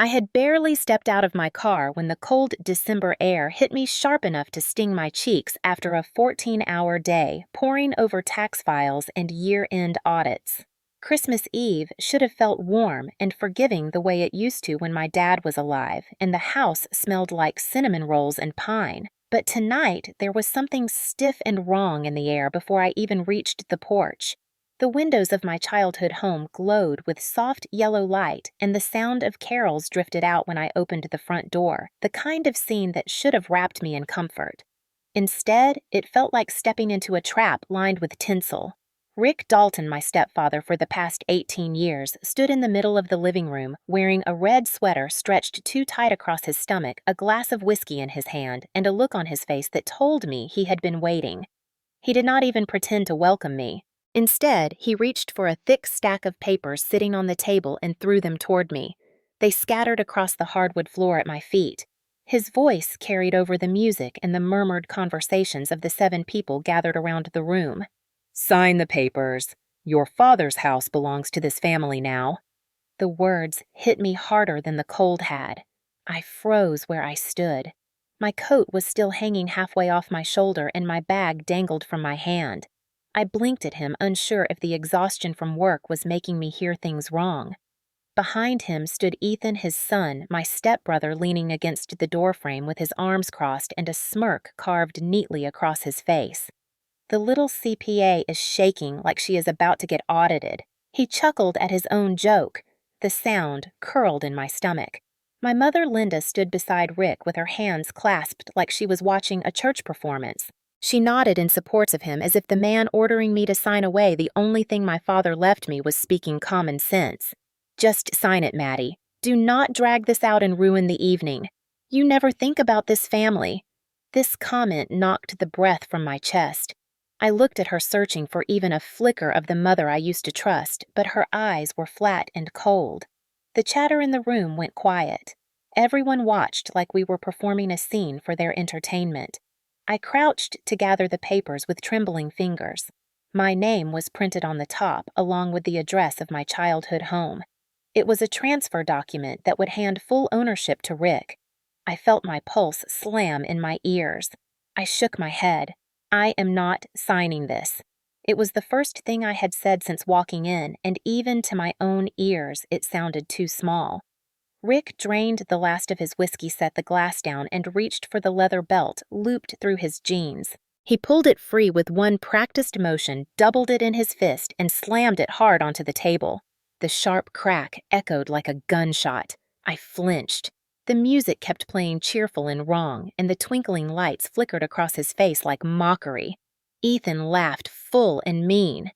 I had barely stepped out of my car when the cold December air hit me sharp enough to sting my cheeks after a 14-hour day poring over tax files and year-end audits. Christmas Eve should have felt warm and forgiving the way it used to when my dad was alive and the house smelled like cinnamon rolls and pine. But tonight there was something stiff and wrong in the air before I even reached the porch. The windows of my childhood home glowed with soft yellow light, and the sound of carols drifted out when I opened the front door, the kind of scene that should have wrapped me in comfort. Instead, it felt like stepping into a trap lined with tinsel. Rick Dalton, my stepfather for the past 18 years, stood in the middle of the living room, wearing a red sweater stretched too tight across his stomach, a glass of whiskey in his hand, and a look on his face that told me he had been waiting. He did not even pretend to welcome me. Instead, he reached for a thick stack of papers sitting on the table and threw them toward me. They scattered across the hardwood floor at my feet. His voice carried over the music and the murmured conversations of the 7 people gathered around the room. "Sign the papers. Your father's house belongs to this family now." The words hit me harder than the cold had. I froze where I stood. My coat was still hanging halfway off my shoulder and my bag dangled from my hand. I blinked at him, unsure if the exhaustion from work was making me hear things wrong. Behind him stood Ethan, his son, my stepbrother, leaning against the doorframe with his arms crossed and a smirk carved neatly across his face. The little CPA is shaking like she is about to get audited. He chuckled at his own joke. The sound curled in my stomach. My mother Linda stood beside Rick with her hands clasped like she was watching a church performance. She nodded in support of him as if the man ordering me to sign away the only thing my father left me was speaking common sense. "Just sign it, Maddie. Do not drag this out and ruin the evening. You never think about this family." This comment knocked the breath from my chest. I looked at her, searching for even a flicker of the mother I used to trust, but her eyes were flat and cold. The chatter in the room went quiet. Everyone watched like we were performing a scene for their entertainment. I crouched to gather the papers with trembling fingers. My name was printed on the top, along with the address of my childhood home. It was a transfer document that would hand full ownership to Rick. I felt my pulse slam in my ears. I shook my head. I am not signing this. It was the first thing I had said since walking in, and even to my own ears, it sounded too small. Rick drained the last of his whiskey, set the glass down, and reached for the leather belt looped through his jeans. He pulled it free with one practiced motion, doubled it in his fist, and slammed it hard onto the table. The sharp crack echoed like a gunshot. I flinched. The music kept playing cheerful and wrong, and the twinkling lights flickered across his face like mockery. Ethan laughed full and mean.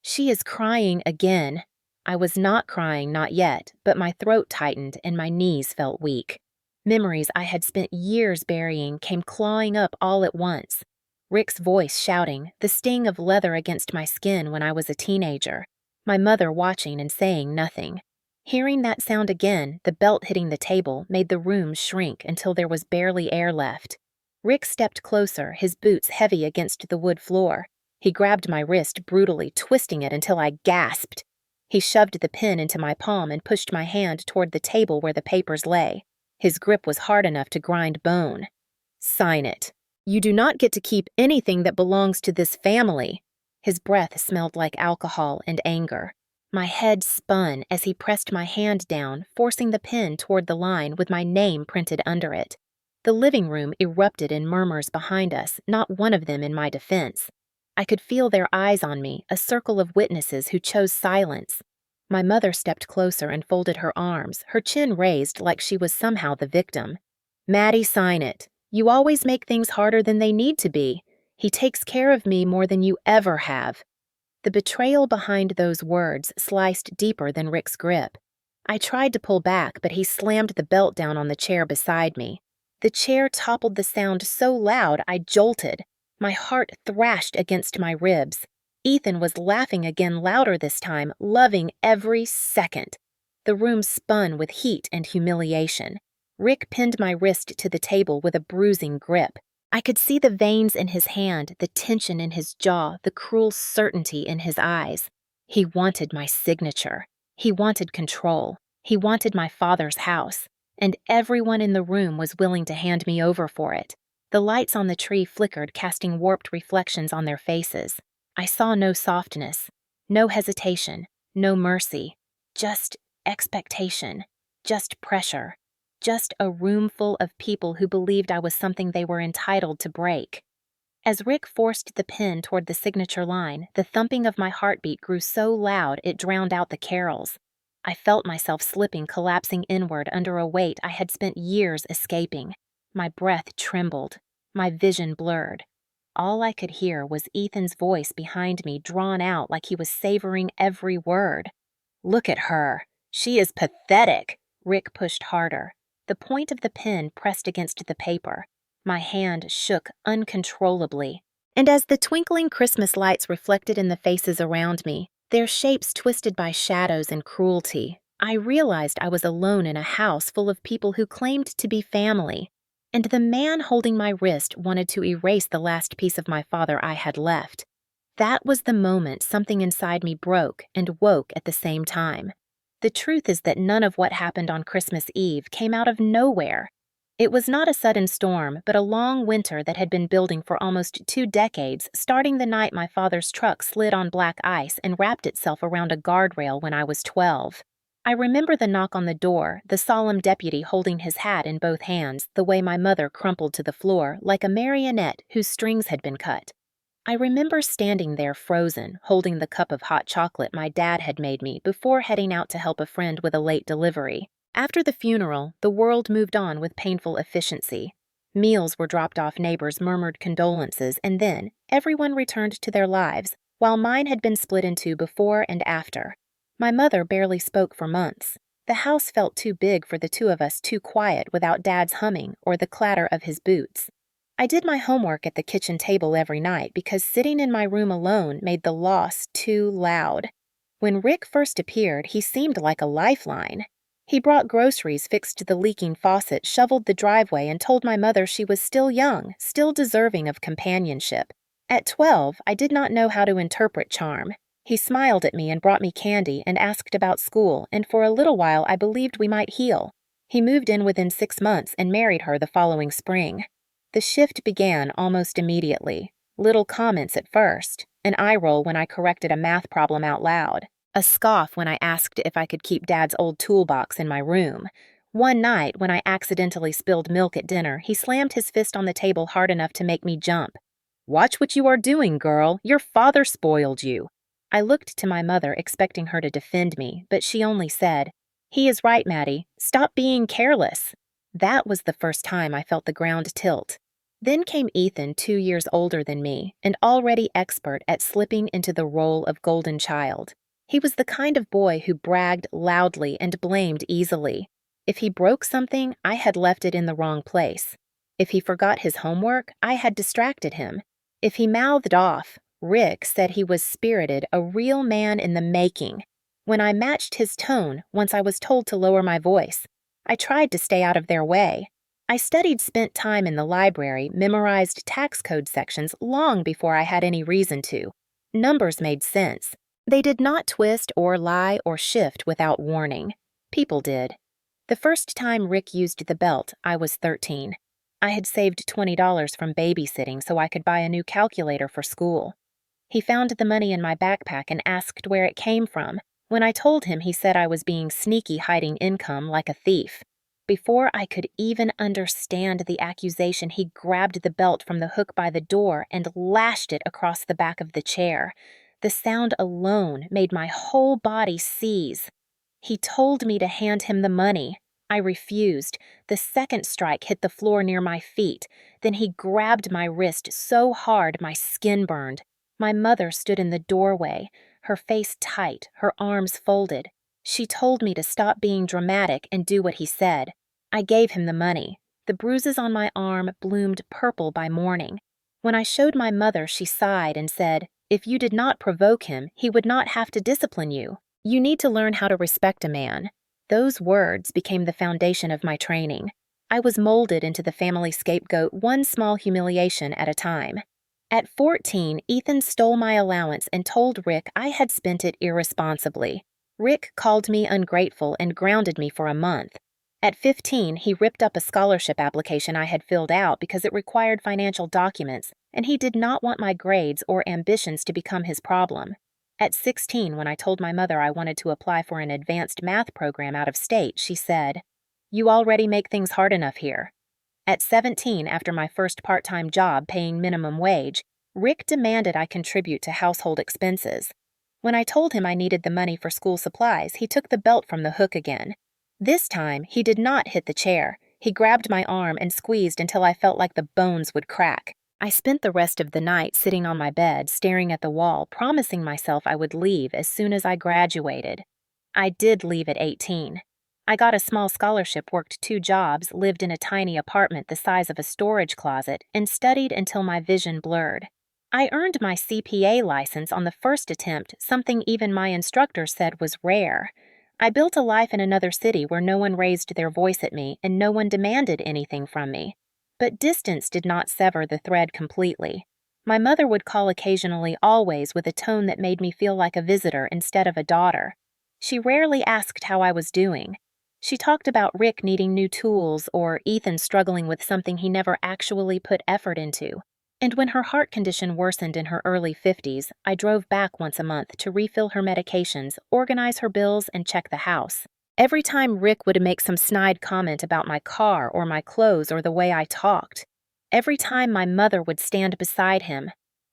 "She is crying again." I was not crying, not yet, but my throat tightened and my knees felt weak. Memories I had spent years burying came clawing up all at once. Rick's voice shouting, the sting of leather against my skin when I was a teenager, my mother watching and saying nothing. Hearing that sound again, the belt hitting the table, made the room shrink until there was barely air left. Rick stepped closer, his boots heavy against the wood floor. He grabbed my wrist brutally, twisting it until I gasped. He shoved the pen into my palm and pushed my hand toward the table where the papers lay. His grip was hard enough to grind bone. "Sign it. You do not get to keep anything that belongs to this family." His breath smelled like alcohol and anger. My head spun as he pressed my hand down, forcing the pen toward the line with my name printed under it. The living room erupted in murmurs behind us, not one of them in my defense. I could feel their eyes on me, a circle of witnesses who chose silence. My mother stepped closer and folded her arms, her chin raised like she was somehow the victim. "Maddie, sign it. You always make things harder than they need to be. He takes care of me more than you ever have." The betrayal behind those words sliced deeper than Rick's grip. I tried to pull back, but he slammed the belt down on the chair beside me. The chair toppled the sound so loud I jolted. My heart thrashed against my ribs. Ethan was laughing again, louder this time, loving every second. The room spun with heat and humiliation. Rick pinned my wrist to the table with a bruising grip. I could see the veins in his hand, the tension in his jaw, the cruel certainty in his eyes. He wanted my signature. He wanted control. He wanted my father's house, and everyone in the room was willing to hand me over for it. The lights on the tree flickered, casting warped reflections on their faces. I saw no softness, no hesitation, no mercy, just expectation, just pressure, just a room full of people who believed I was something they were entitled to break. As Rick forced the pen toward the signature line, the thumping of my heartbeat grew so loud it drowned out the carols. I felt myself slipping, collapsing inward under a weight I had spent years escaping. My breath trembled, my vision blurred. All I could hear was Ethan's voice behind me, drawn out like he was savoring every word. "Look at her. She is pathetic." Rick pushed harder. The point of the pen pressed against the paper. My hand shook uncontrollably. And as the twinkling Christmas lights reflected in the faces around me, their shapes twisted by shadows and cruelty, I realized I was alone in a house full of people who claimed to be family. And the man holding my wrist wanted to erase the last piece of my father I had left. That was the moment something inside me broke and woke at the same time. The truth is that none of what happened on Christmas Eve came out of nowhere. It was not a sudden storm, but a long winter that had been building for almost 2 decades, starting the night my father's truck slid on black ice and wrapped itself around a guardrail when I was 12. I remember the knock on the door, the solemn deputy holding his hat in both hands, the way my mother crumpled to the floor like a marionette whose strings had been cut. I remember standing there frozen, holding the cup of hot chocolate my dad had made me before heading out to help a friend with a late delivery. After the funeral, the world moved on with painful efficiency. Meals were dropped off, neighbors murmured condolences, and then everyone returned to their lives, while mine had been split in two before and after. My mother barely spoke for months. The house felt too big for the two of us, too quiet without Dad's humming or the clatter of his boots. I did my homework at the kitchen table every night because sitting in my room alone made the loss too loud. When Rick first appeared, he seemed like a lifeline. He brought groceries, fixed the leaking faucet, shoveled the driveway, and told my mother she was still young, still deserving of companionship. At 12, I did not know how to interpret charm. He smiled at me and brought me candy and asked about school, and for a little while I believed we might heal. He moved in within 6 months and married her the following spring. The shift began almost immediately. Little comments at first, an eye roll when I corrected a math problem out loud, a scoff when I asked if I could keep Dad's old toolbox in my room. One night, when I accidentally spilled milk at dinner, he slammed his fist on the table hard enough to make me jump. "Watch what you are doing, girl. Your father spoiled you." I looked to my mother, expecting her to defend me, but she only said, "He is right, Maddie. Stop being careless." That was the first time I felt the ground tilt. Then came Ethan, 2 years older than me, and already expert at slipping into the role of golden child. He was the kind of boy who bragged loudly and blamed easily. If he broke something, I had left it in the wrong place. If he forgot his homework, I had distracted him. If he mouthed off, Rick said he was spirited, a real man in the making. When I matched his tone, once I was told to lower my voice, I tried to stay out of their way. I spent time in the library, memorized tax code sections long before I had any reason to. Numbers made sense. They did not twist or lie or shift without warning. People did. The first time Rick used the belt, I was 13. I had saved $20 from babysitting so I could buy a new calculator for school. He found the money in my backpack and asked where it came from. When I told him, he said I was being sneaky, hiding income like a thief. Before I could even understand the accusation, he grabbed the belt from the hook by the door and lashed it across the back of the chair. The sound alone made my whole body seize. He told me to hand him the money. I refused. The second strike hit the floor near my feet. Then he grabbed my wrist so hard my skin burned. My mother stood in the doorway, her face tight, her arms folded. She told me to stop being dramatic and do what he said. I gave him the money. The bruises on my arm bloomed purple by morning. When I showed my mother, she sighed and said, "If you did not provoke him, he would not have to discipline you. You need to learn how to respect a man." Those words became the foundation of my training. I was molded into the family scapegoat, one small humiliation at a time. At 14, Ethan stole my allowance and told Rick I had spent it irresponsibly. Rick called me ungrateful and grounded me for a month. At 15, he ripped up a scholarship application I had filled out because it required financial documents, and he did not want my grades or ambitions to become his problem. At 16, when I told my mother I wanted to apply for an advanced math program out of state, she said, "You already make things hard enough here." At 17, after my first part-time job paying minimum wage, Rick demanded I contribute to household expenses. When I told him I needed the money for school supplies, he took the belt from the hook again. This time, he did not hit the chair. He grabbed my arm and squeezed until I felt like the bones would crack. I spent the rest of the night sitting on my bed, staring at the wall, promising myself I would leave as soon as I graduated. I did leave at 18. I got a small scholarship, worked 2 jobs, lived in a tiny apartment the size of a storage closet, and studied until my vision blurred. I earned my CPA license on the first attempt, something even my instructor said was rare. I built a life in another city where no one raised their voice at me and no one demanded anything from me. But distance did not sever the thread completely. My mother would call occasionally, always with a tone that made me feel like a visitor instead of a daughter. She rarely asked how I was doing. She talked about Rick needing new tools or Ethan struggling with something he never actually put effort into. And when her heart condition worsened in her early 50s, I drove back once a month to refill her medications, organize her bills, and check the house. Every time Rick would make some snide comment about my car or my clothes or the way I talked. Every time my mother would stand beside him.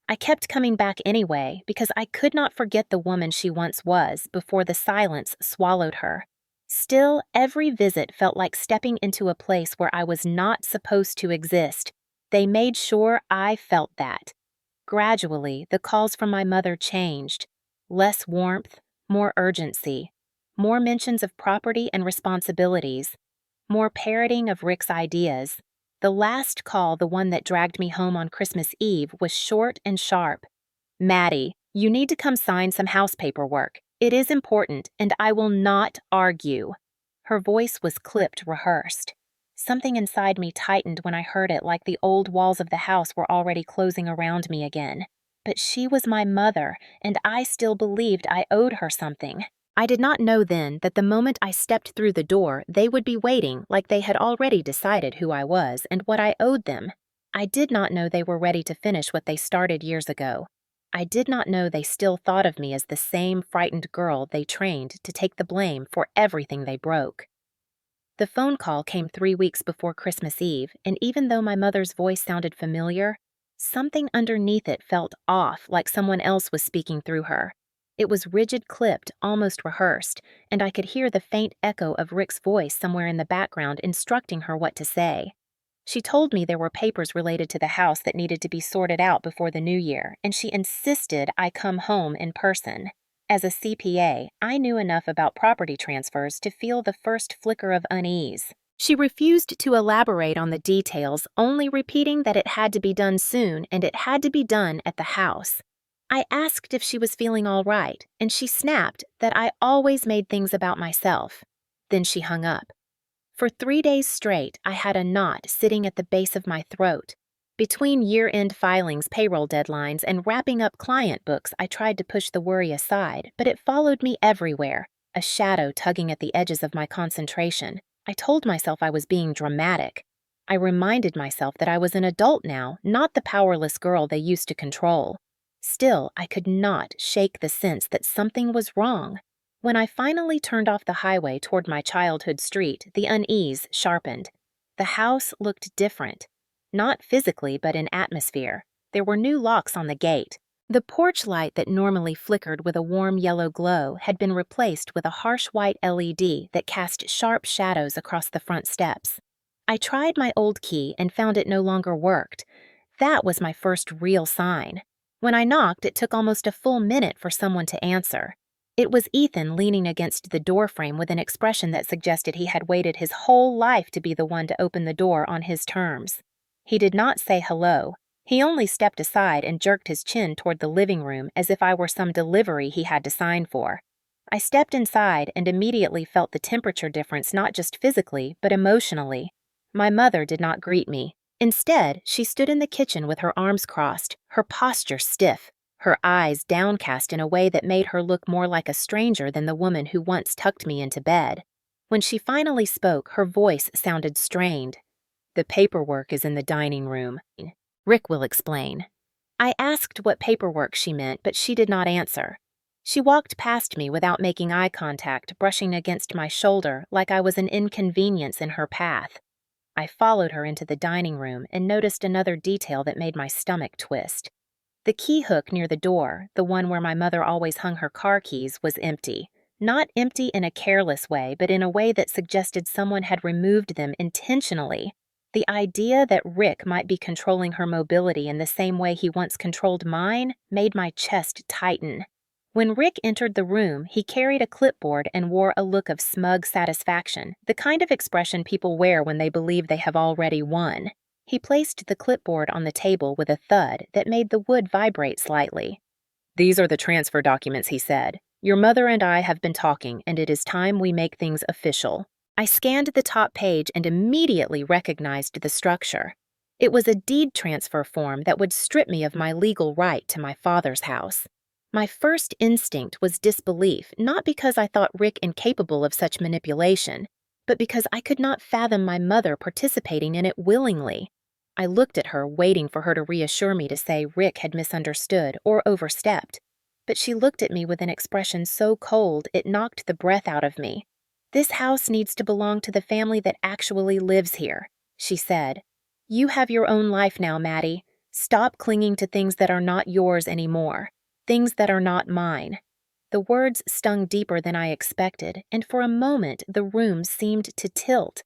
I kept coming back anyway because I could not forget the woman she once was before the silence swallowed her. Still, every visit felt like stepping into a place where I was not supposed to exist. They made sure I felt that. Gradually, the calls from my mother changed. Less warmth, more urgency. More mentions of property and responsibilities. More parroting of Rick's ideas. The last call, the one that dragged me home on Christmas Eve, was short and sharp. "Maddie, you need to come sign some house paperwork. It is important, and I will not argue." Her voice was clipped, rehearsed. Something inside me tightened when I heard it, like the old walls of the house were already closing around me again. But she was my mother, and I still believed I owed her something. I did not know then that the moment I stepped through the door, they would be waiting like they had already decided who I was and what I owed them. I did not know they were ready to finish what they started years ago. I did not know they still thought of me as the same frightened girl they trained to take the blame for everything they broke. The phone call came 3 weeks before Christmas Eve, and even though my mother's voice sounded familiar, something underneath it felt off, like someone else was speaking through her. It was rigid, clipped, almost rehearsed, and I could hear the faint echo of Rick's voice somewhere in the background instructing her what to say. She told me there were papers related to the house that needed to be sorted out before the new year, and she insisted I come home in person. As a CPA, I knew enough about property transfers to feel the first flicker of unease. She refused to elaborate on the details, only repeating that it had to be done soon and it had to be done at the house. I asked if she was feeling all right, and she snapped that I always made things about myself. Then she hung up. For 3 days straight, I had a knot sitting at the base of my throat. Between year-end filings, payroll deadlines, and wrapping up client books, I tried to push the worry aside, but it followed me everywhere, a shadow tugging at the edges of my concentration. I told myself I was being dramatic. I reminded myself that I was an adult now, not the powerless girl they used to control. Still, I could not shake the sense that something was wrong. When I finally turned off the highway toward my childhood street, the unease sharpened. The house looked different. Not physically, but in atmosphere. There were new locks on the gate. The porch light that normally flickered with a warm yellow glow had been replaced with a harsh white LED that cast sharp shadows across the front steps. I tried my old key and found it no longer worked. That was my first real sign. When I knocked, it took almost a full minute for someone to answer. It was Ethan leaning against the doorframe with an expression that suggested he had waited his whole life to be the one to open the door on his terms. He did not say hello. He only stepped aside and jerked his chin toward the living room as if I were some delivery he had to sign for. I stepped inside and immediately felt the temperature difference, not just physically, but emotionally. My mother did not greet me. Instead, she stood in the kitchen with her arms crossed, her posture stiff. her eyes downcast in a way that made her look more like a stranger than the woman who once tucked me into bed. When she finally spoke, her voice sounded strained. "The paperwork is in the dining room. Rick will explain." I asked what paperwork she meant, but she did not answer. She walked past me without making eye contact, brushing against my shoulder like I was an inconvenience in her path. I followed her into the dining room and noticed another detail that made my stomach twist. The key hook near the door, the one where my mother always hung her car keys, was empty. Not empty in a careless way, but in a way that suggested someone had removed them intentionally. The idea that Rick might be controlling her mobility in the same way he once controlled mine made my chest tighten. When Rick entered the room, he carried a clipboard and wore a look of smug satisfaction, the kind of expression people wear when they believe they have already won. He placed the clipboard on the table with a thud that made the wood vibrate slightly. "These are the transfer documents," he said. "Your mother and I have been talking, and it is time we make things official." I scanned the top page and immediately recognized the structure. It was a deed transfer form that would strip me of my legal right to my father's house. My first instinct was disbelief, not because I thought Rick incapable of such manipulation, but because I could not fathom my mother participating in it willingly. I looked at her, waiting for her to reassure me to say Rick had misunderstood or overstepped, but she looked at me with an expression so cold it knocked the breath out of me. "This house needs to belong to the family that actually lives here," she said. "You have your own life now, Maddie. Stop clinging to things that are not yours anymore, things that are not mine." The words stung deeper than I expected, and for a moment the room seemed to tilt.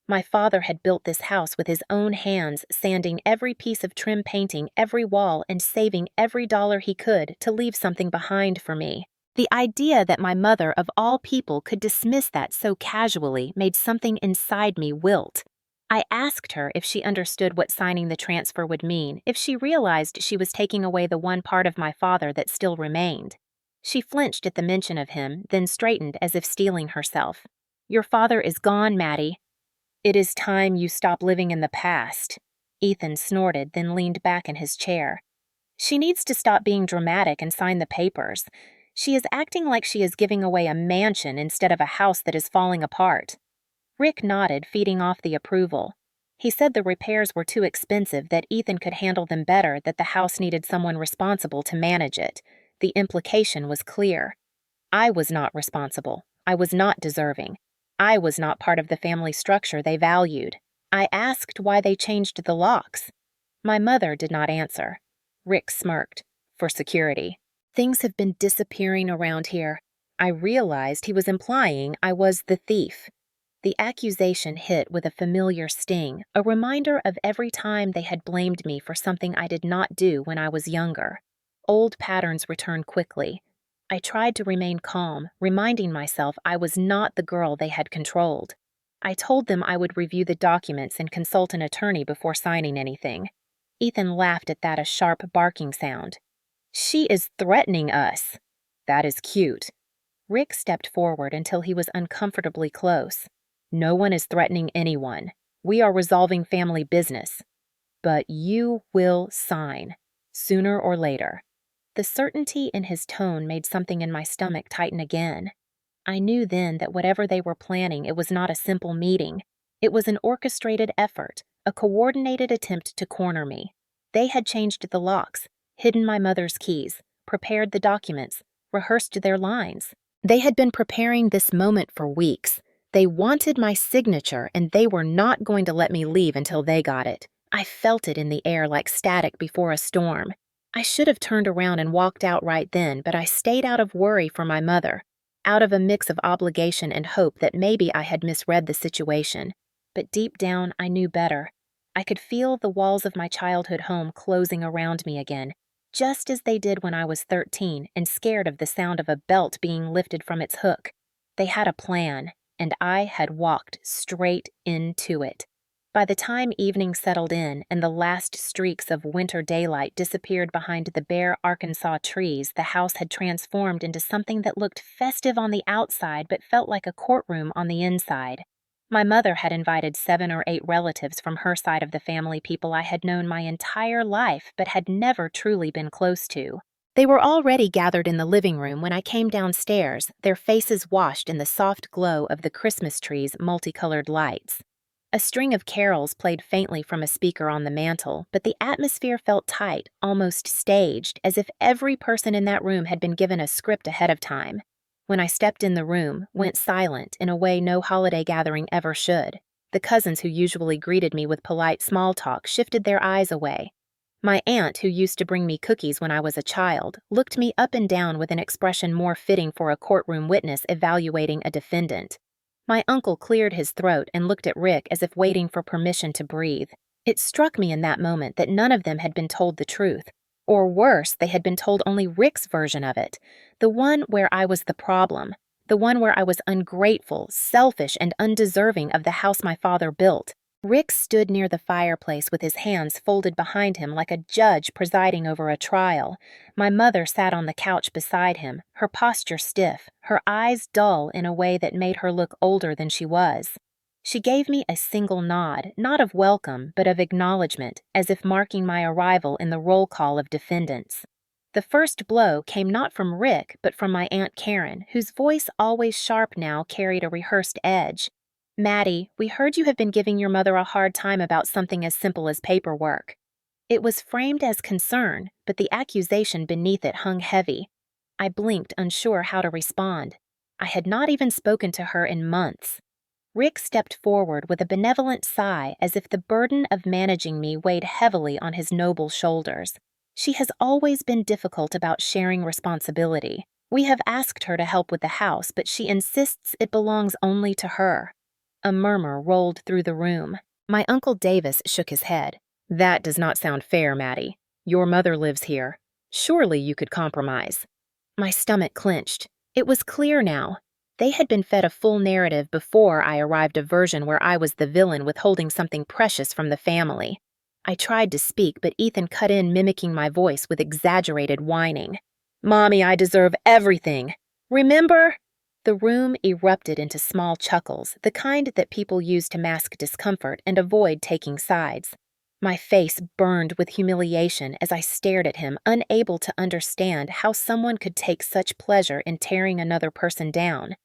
My father had built this house with his own hands, sanding every piece of trim painting, every wall, and saving every dollar he could to leave something behind for me. The idea that my mother, of all people, could dismiss that so casually made something inside me wilt. I asked her if she understood what signing the transfer would mean, if she realized she was taking away the one part of my father that still remained. She flinched at the mention of him, then straightened as if steeling herself. "Your father is gone, Maddie. It is time you stop living in the past." Ethan snorted, then leaned back in his chair. "She needs to stop being dramatic and sign the papers. She is acting like she is giving away a mansion instead of a house that is falling apart." Rick nodded, feeding off the approval. He said the repairs were too expensive, that Ethan could handle them better, that the house needed someone responsible to manage it. The implication was clear. I was not responsible. I was not deserving. I was not part of the family structure they valued. I asked why they changed the locks. My mother did not answer. Rick smirked. "For security. Things have been disappearing around here." I realized he was implying I was the thief. The accusation hit with a familiar sting, a reminder of every time they had blamed me for something I did not do when I was younger. Old patterns returned quickly. I tried to remain calm, reminding myself I was not the girl they had controlled. I told them I would review the documents and consult an attorney before signing anything. Ethan laughed at that, a sharp barking sound. "She is threatening us." "That is cute." Rick stepped forward until he was uncomfortably close. "No one is threatening anyone. We are resolving family business. But you will sign, sooner or later." The certainty in his tone made something in my stomach tighten again. I knew then that whatever they were planning, it was not a simple meeting. It was an orchestrated effort, a coordinated attempt to corner me. They had changed the locks, hidden my mother's keys, prepared the documents, rehearsed their lines. They had been preparing this moment for weeks. They wanted my signature, and they were not going to let me leave until they got it. I felt it in the air like static before a storm. I should have turned around and walked out right then, but I stayed out of worry for my mother, out of a mix of obligation and hope that maybe I had misread the situation. But deep down, I knew better. I could feel the walls of my childhood home closing around me again, just as they did when I was 13 and scared of the sound of a belt being lifted from its hook. They had a plan, and I had walked straight into it. By the time evening settled in and the last streaks of winter daylight disappeared behind the bare Arkansas trees, the house had transformed into something that looked festive on the outside but felt like a courtroom on the inside. My mother had invited 7 or 8 relatives from her side of the family, people I had known my entire life but had never truly been close to. They were already gathered in the living room when I came downstairs, their faces washed in the soft glow of the Christmas tree's multicolored lights. A string of carols played faintly from a speaker on the mantel, but the atmosphere felt tight, almost staged, as if every person in that room had been given a script ahead of time. When I stepped in the room, went silent in a way no holiday gathering ever should. The cousins who usually greeted me with polite small talk shifted their eyes away. My aunt, who used to bring me cookies when I was a child, looked me up and down with an expression more fitting for a courtroom witness evaluating a defendant. My uncle cleared his throat and looked at Rick as if waiting for permission to breathe. It struck me in that moment that none of them had been told the truth. Or worse, they had been told only Rick's version of it. The one where I was the problem. The one where I was ungrateful, selfish, and undeserving of the house my father built. Rick stood near the fireplace with his hands folded behind him like a judge presiding over a trial. My mother sat on the couch beside him, her posture stiff, her eyes dull in a way that made her look older than she was. She gave me a single nod, not of welcome, but of acknowledgement, as if marking my arrival in the roll call of defendants. The first blow came not from Rick, but from my Aunt Karen, whose voice, always sharp now, carried a rehearsed edge. "Maddie, we heard you have been giving your mother a hard time about something as simple as paperwork." It was framed as concern, but the accusation beneath it hung heavy. I blinked, unsure how to respond. I had not even spoken to her in months. Rick stepped forward with a benevolent sigh, as if the burden of managing me weighed heavily on his noble shoulders. "She has always been difficult about sharing responsibility. We have asked her to help with the house, but she insists it belongs only to her." A murmur rolled through the room. My Uncle Davis shook his head. "That does not sound fair, Maddie. Your mother lives here. Surely you could compromise." My stomach clenched. It was clear now. They had been fed a full narrative before I arrived, a version where I was the villain withholding something precious from the family. I tried to speak, but Ethan cut in, mimicking my voice with exaggerated whining. "Mommy, I deserve everything. Remember?" The room erupted into small chuckles, the kind that people use to mask discomfort and avoid taking sides. My face burned with humiliation as I stared at him, unable to understand how someone could take such pleasure in tearing another person down.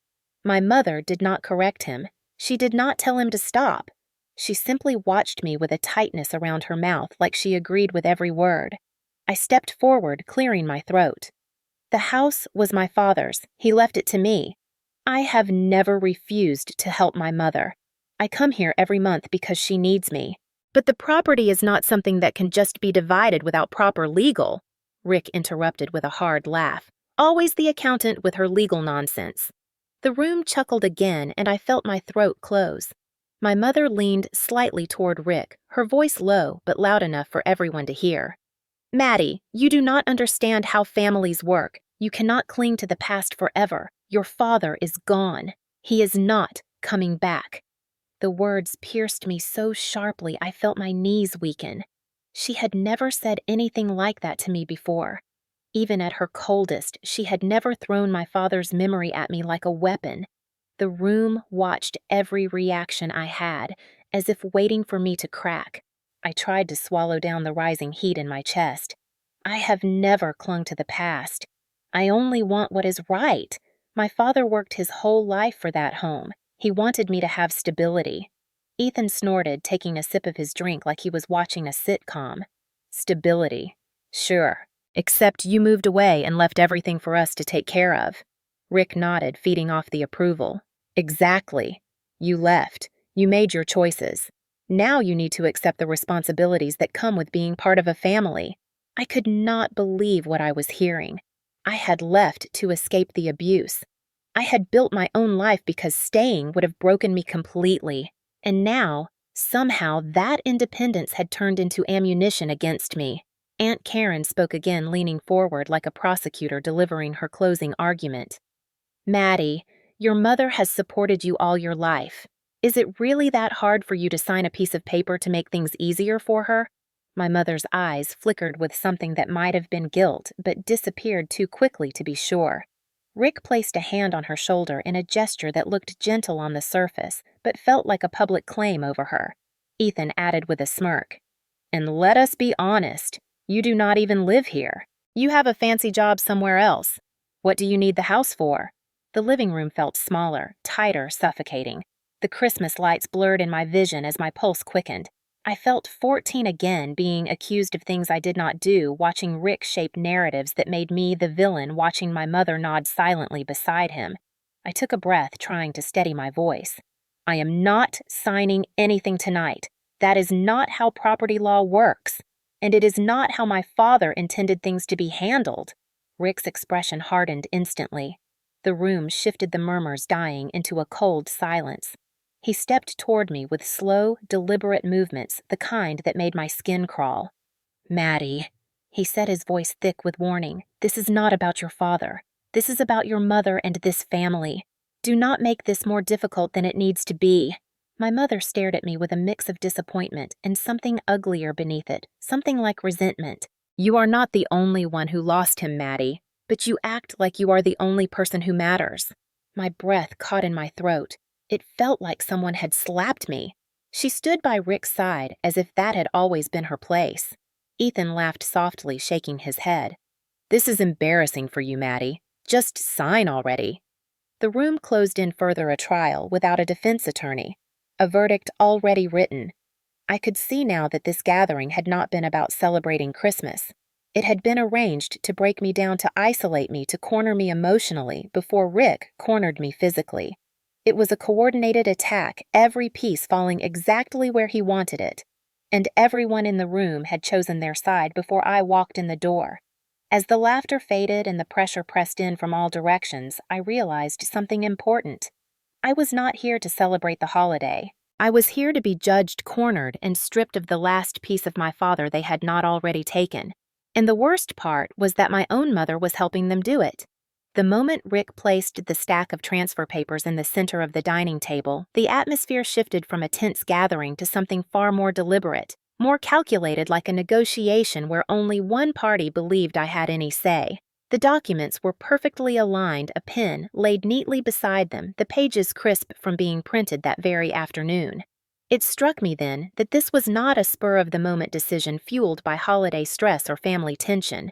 My mother did not correct him. She did not tell him to stop. She simply watched me with a tightness around her mouth, like she agreed with every word. I stepped forward, clearing my throat. "The house was my father's. He left it to me. I have never refused to help my mother. I come here every month because she needs me. But the property is not something that can just be divided without proper legal," Rick interrupted with a hard laugh. "Always the accountant with her legal nonsense." The room chuckled again, and I felt my throat close. My mother leaned slightly toward Rick, her voice low but loud enough for everyone to hear. "Maddie, you do not understand how families work. You cannot cling to the past forever. Your father is gone. He is not coming back." The words pierced me so sharply I felt my knees weaken. She had never said anything like that to me before. Even at her coldest, she had never thrown my father's memory at me like a weapon. The room watched every reaction I had, as if waiting for me to crack. I tried to swallow down the rising heat in my chest. I have never clung to the past. I only want what is right. My father worked his whole life for that home. He wanted me to have stability. Ethan snorted, taking a sip of his drink like he was watching a sitcom. "Stability. Sure. Except you moved away and left everything for us to take care of." Rick nodded, feeding off the approval. "Exactly. You left. You made your choices. Now you need to accept the responsibilities that come with being part of a family." I could not believe what I was hearing. I had left to escape the abuse. I had built my own life because staying would have broken me completely. And now, somehow, that independence had turned into ammunition against me. Aunt Karen spoke again, leaning forward like a prosecutor delivering her closing argument. "Maddie, your mother has supported you all your life. Is it really that hard for you to sign a piece of paper to make things easier for her?" My mother's eyes flickered with something that might have been guilt, but disappeared too quickly to be sure. Rick placed a hand on her shoulder in a gesture that looked gentle on the surface, but felt like a public claim over her. Ethan added with a smirk, "And let us be honest, you do not even live here." You have a fancy job somewhere else. What do you need the house for? The living room felt smaller, tighter, suffocating. The Christmas lights blurred in my vision as my pulse quickened. I felt 14 again, being accused of things I did not do, watching Rick shape narratives that made me the villain, watching my mother nod silently beside him. I took a breath, trying to steady my voice. I am not signing anything tonight. That is not how property law works. And it is not how my father intended things to be handled. Rick's expression hardened instantly. The room shifted, the murmurs dying into a cold silence. He stepped toward me with slow, deliberate movements, the kind that made my skin crawl. Maddie, he said, his voice thick with warning, this is not about your father. This is about your mother and this family. Do not make this more difficult than it needs to be. My mother stared at me with a mix of disappointment and something uglier beneath it, something like resentment. You are not the only one who lost him, Maddie, but you act like you are the only person who matters. My breath caught in my throat. It felt like someone had slapped me. She stood by Rick's side as if that had always been her place. Ethan laughed softly, shaking his head. This is embarrassing for you, Maddie. Just sign already. The room closed in further a trial without a defense attorney. A verdict already written. I could see now that this gathering had not been about celebrating Christmas. It had been arranged to break me down, to isolate me, to corner me emotionally before Rick cornered me physically. It was a coordinated attack, every piece falling exactly where he wanted it. And everyone in the room had chosen their side before I walked in the door. As the laughter faded and the pressure pressed in from all directions, I realized something important. I was not here to celebrate the holiday. I was here to be judged, cornered, and stripped of the last piece of my father they had not already taken. And the worst part was that my own mother was helping them do it. The moment Rick placed the stack of transfer papers in the center of the dining table, the atmosphere shifted from a tense gathering to something far more deliberate, more calculated, like a negotiation where only one party believed I had any say. The documents were perfectly aligned, a pen laid neatly beside them, the pages crisp from being printed that very afternoon. It struck me then that this was not a spur-of-the-moment decision fueled by holiday stress or family tension.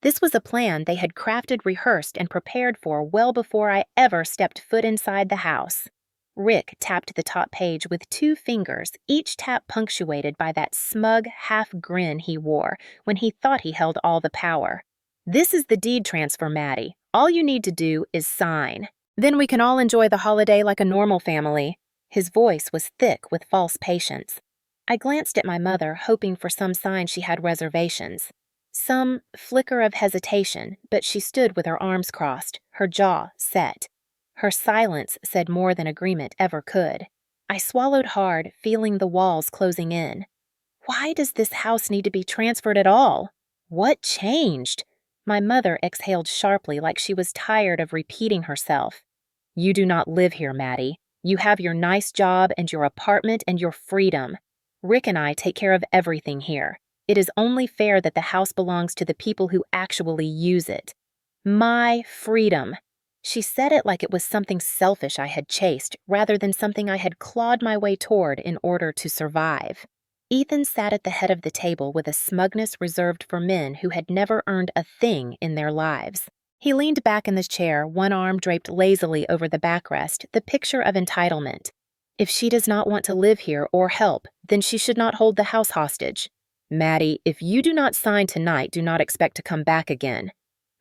This was a plan they had crafted, rehearsed, and prepared for well before I ever stepped foot inside the house. Rick tapped the top page with 2 fingers, each tap punctuated by that smug half-grin he wore when he thought he held all the power. This is the deed transfer, Maddie. All you need to do is sign. Then we can all enjoy the holiday like a normal family. His voice was thick with false patience. I glanced at my mother, hoping for some sign she had reservations. Some flicker of hesitation, but she stood with her arms crossed, her jaw set. Her silence said more than agreement ever could. I swallowed hard, feeling the walls closing in. Why does this house need to be transferred at all? What changed? My mother exhaled sharply, like she was tired of repeating herself. You do not live here, Maddie. You have your nice job and your apartment and your freedom. Rick and I take care of everything here. It is only fair that the house belongs to the people who actually use it. My freedom. She said it like it was something selfish I had chased, rather than something I had clawed my way toward in order to survive. Ethan sat at the head of the table with a smugness reserved for men who had never earned a thing in their lives. He leaned back in the chair, one arm draped lazily over the backrest, the picture of entitlement. If she does not want to live here or help, then she should not hold the house hostage. Maddie, if you do not sign tonight, do not expect to come back again.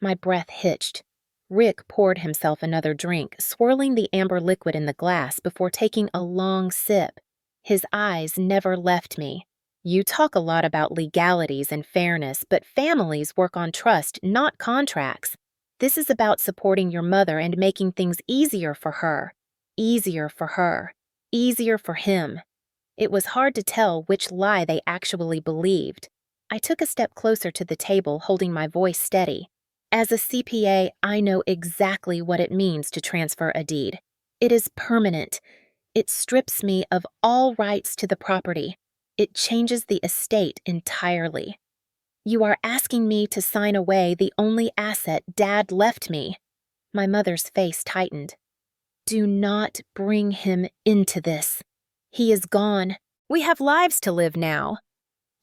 My breath hitched. Rick poured himself another drink, swirling the amber liquid in the glass before taking a long sip. His eyes never left me. You talk a lot about legalities and fairness, but families work on trust, not contracts. This is about supporting your mother and making things easier for her. Easier for her. Easier for him. It was hard to tell which lie they actually believed. I took a step closer to the table, holding my voice steady. As a CPA, I know exactly what it means to transfer a deed. It is permanent. It strips me of all rights to the property. It changes the estate entirely. You are asking me to sign away the only asset Dad left me. My mother's face tightened. Do not bring him into this. He is gone. We have lives to live now.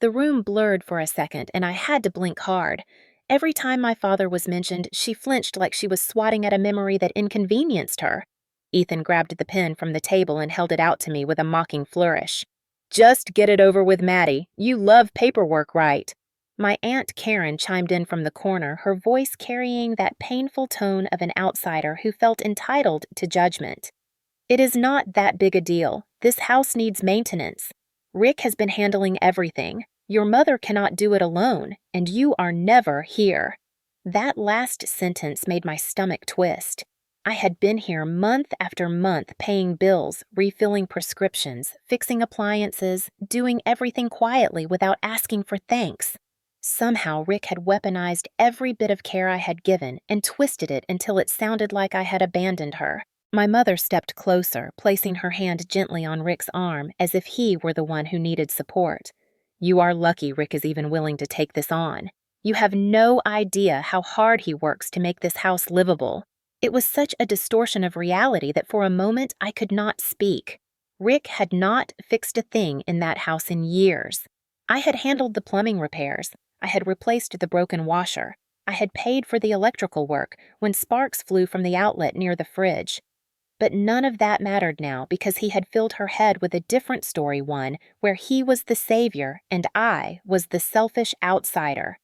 The room blurred for a second, and I had to blink hard. Every time my father was mentioned, she flinched like she was swatting at a memory that inconvenienced her. Ethan grabbed the pen from the table and held it out to me with a mocking flourish. Just get it over with, Maddie. You love paperwork, right? My Aunt Karen chimed in from the corner, her voice carrying that painful tone of an outsider who felt entitled to judgment. It is not that big a deal. This house needs maintenance. Rick has been handling everything. Your mother cannot do it alone, and you are never here. That last sentence made my stomach twist. I had been here month after month paying bills, refilling prescriptions, fixing appliances, doing everything quietly without asking for thanks. Somehow Rick had weaponized every bit of care I had given and twisted it until it sounded like I had abandoned her. My mother stepped closer, placing her hand gently on Rick's arm as if he were the one who needed support. You are lucky Rick is even willing to take this on. You have no idea how hard he works to make this house livable. It was such a distortion of reality that for a moment I could not speak. Rick had not fixed a thing in that house in years. I had handled the plumbing repairs. I had replaced the broken washer. I had paid for the electrical work when sparks flew from the outlet near the fridge. But none of that mattered now because he had filled her head with a different story, one where he was the savior and I was the selfish outsider.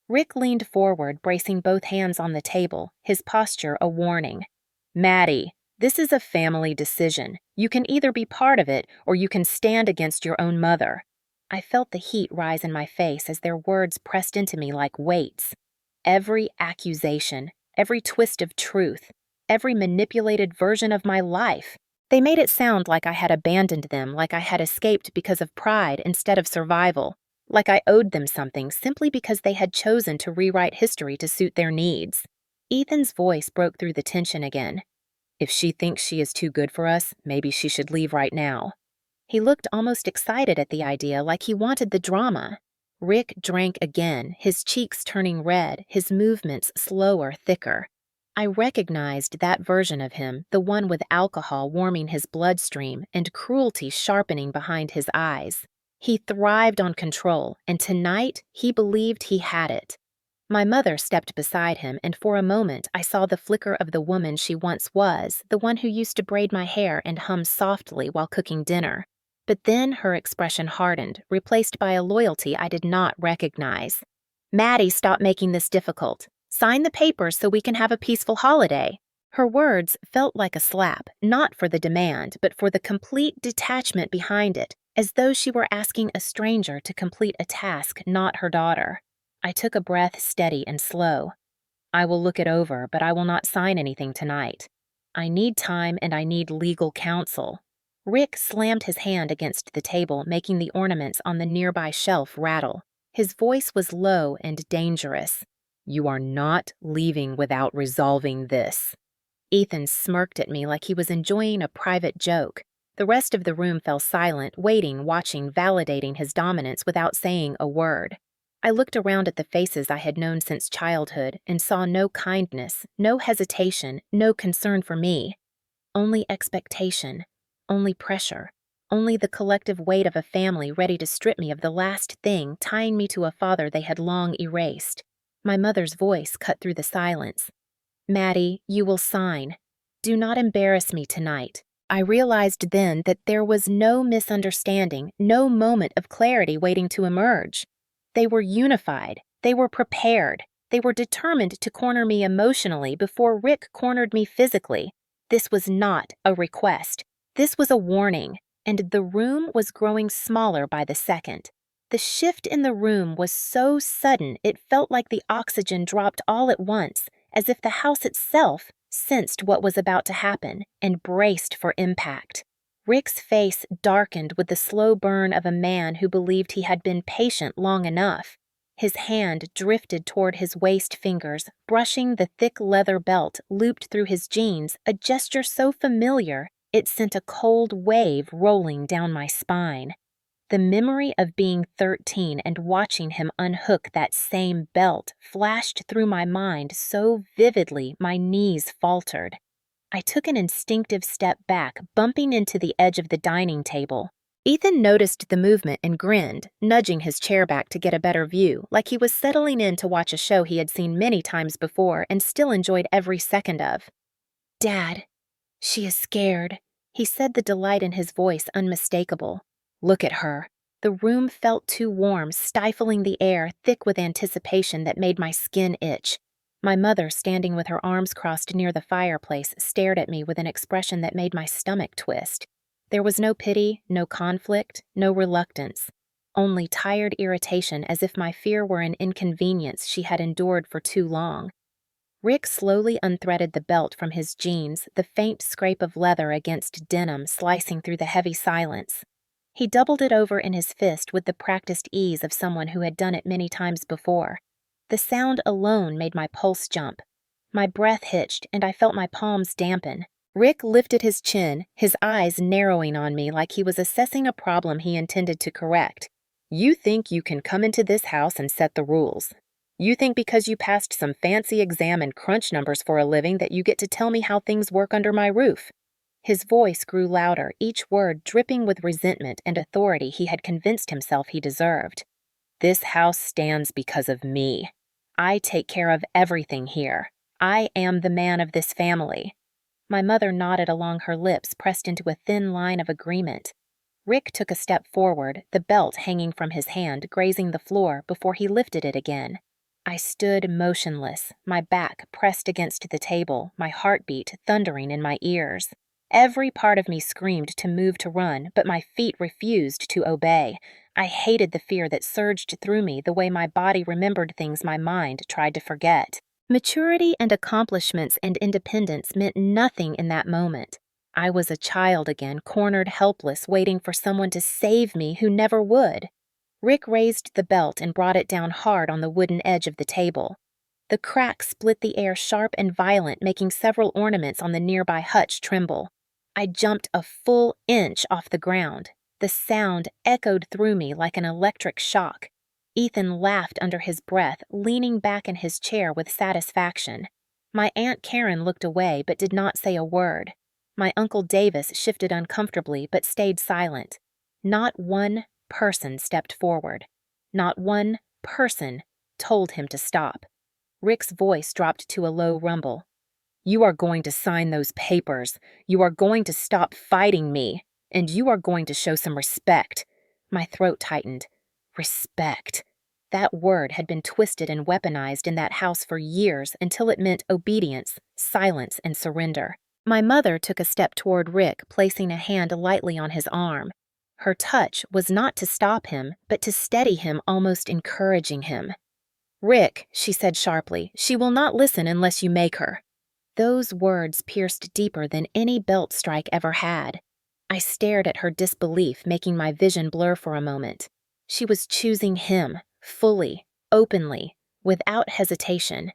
Rick leaned forward, bracing both hands on the table, his posture a warning. Maddie, this is a family decision. You can either be part of it or you can stand against your own mother. I felt the heat rise in my face as their words pressed into me like weights. Every accusation, every twist of truth, every manipulated version of my life. They made it sound like I had abandoned them, like I had escaped because of pride instead of survival, like I owed them something simply because they had chosen to rewrite history to suit their needs. Ethan's voice broke through the tension again. If she thinks she is too good for us, maybe she should leave right now. He looked almost excited at the idea, like he wanted the drama. Rick drank again, his cheeks turning red, his movements slower, thicker. I recognized that version of him, the one with alcohol warming his bloodstream and cruelty sharpening behind his eyes. He thrived on control, and tonight he believed he had it. My mother stepped beside him, and for a moment I saw the flicker of the woman she once was, the one who used to braid my hair and hum softly while cooking dinner. But then her expression hardened, replaced by a loyalty I did not recognize. Maddie, stop making this difficult. Sign the papers so we can have a peaceful holiday. Her words felt like a slap, not for the demand, but for the complete detachment behind it, as though she were asking a stranger to complete a task, not her daughter. I took a breath, steady and slow. I will look it over, but I will not sign anything tonight. I need time and I need legal counsel. Rick slammed his hand against the table, making the ornaments on the nearby shelf rattle. His voice was low and dangerous. You are not leaving without resolving this. Ethan smirked at me like he was enjoying a private joke. The rest of the room fell silent, waiting, watching, validating his dominance without saying a word. I looked around at the faces I had known since childhood and saw no kindness, no hesitation, no concern for me. Only expectation. Only pressure, only the collective weight of a family ready to strip me of the last thing tying me to a father they had long erased. My mother's voice cut through the silence. Maddie, you will sign. Do not embarrass me tonight. I realized then that there was no misunderstanding, no moment of clarity waiting to emerge. They were unified. They were prepared. They were determined to corner me emotionally before Rick cornered me physically. This was not a request. This was a warning, and the room was growing smaller by the second. The shift in the room was so sudden it felt like the oxygen dropped all at once, as if the house itself sensed what was about to happen and braced for impact. Rick's face darkened with the slow burn of a man who believed he had been patient long enough. His hand drifted toward his waist fingers, brushing the thick leather belt looped through his jeans, a gesture so familiar it sent a cold wave rolling down my spine. The memory of being 13 and watching him unhook that same belt flashed through my mind so vividly my knees faltered. I took an instinctive step back, bumping into the edge of the dining table. Ethan noticed the movement and grinned, nudging his chair back to get a better view, like he was settling in to watch a show he had seen many times before and still enjoyed every second of. "Dad, she is scared," he said, the delight in his voice unmistakable. "Look at her." The room felt too warm, stifling the air, thick with anticipation that made my skin itch. My mother, standing with her arms crossed near the fireplace, stared at me with an expression that made my stomach twist. There was no pity, no conflict, no reluctance, only tired irritation, as if my fear were an inconvenience she had endured for too long. Rick slowly unthreaded the belt from his jeans, the faint scrape of leather against denim slicing through the heavy silence. He doubled it over in his fist with the practiced ease of someone who had done it many times before. The sound alone made my pulse jump. My breath hitched, and I felt my palms dampen. Rick lifted his chin, his eyes narrowing on me like he was assessing a problem he intended to correct. "You think you can come into this house and set the rules. You think because you passed some fancy exam and crunch numbers for a living that you get to tell me how things work under my roof." His voice grew louder, each word dripping with resentment and authority he had convinced himself he deserved. "This house stands because of me. I take care of everything here. I am the man of this family." My mother nodded along her lips, pressed into a thin line of agreement. Rick took a step forward, the belt hanging from his hand, grazing the floor before he lifted it again. I stood motionless, my back pressed against the table, my heartbeat thundering in my ears. Every part of me screamed to move to run, but my feet refused to obey. I hated the fear that surged through me the way my body remembered things my mind tried to forget. Maturity and accomplishments and independence meant nothing in that moment. I was a child again, cornered helpless, waiting for someone to save me who never would. Rick raised the belt and brought it down hard on the wooden edge of the table. The crack split the air sharp and violent, making several ornaments on the nearby hutch tremble. I jumped a full inch off the ground. The sound echoed through me like an electric shock. Ethan laughed under his breath, leaning back in his chair with satisfaction. My Aunt Karen looked away but did not say a word. My Uncle Davis shifted uncomfortably but stayed silent. Not one person stepped forward. Not one person told him to stop. Rick's voice dropped to a low rumble. "You are going to sign those papers. You are going to stop fighting me. And you are going to show some respect." My throat tightened. Respect. That word had been twisted and weaponized in that house for years until it meant obedience, silence, and surrender. My mother took a step toward Rick, placing a hand lightly on his arm. Her touch was not to stop him, but to steady him, almost encouraging him. "Rick," she said sharply, "she will not listen unless you make her." Those words pierced deeper than any belt strike ever had. I stared at her disbelief, making my vision blur for a moment. She was choosing him, fully, openly, without hesitation.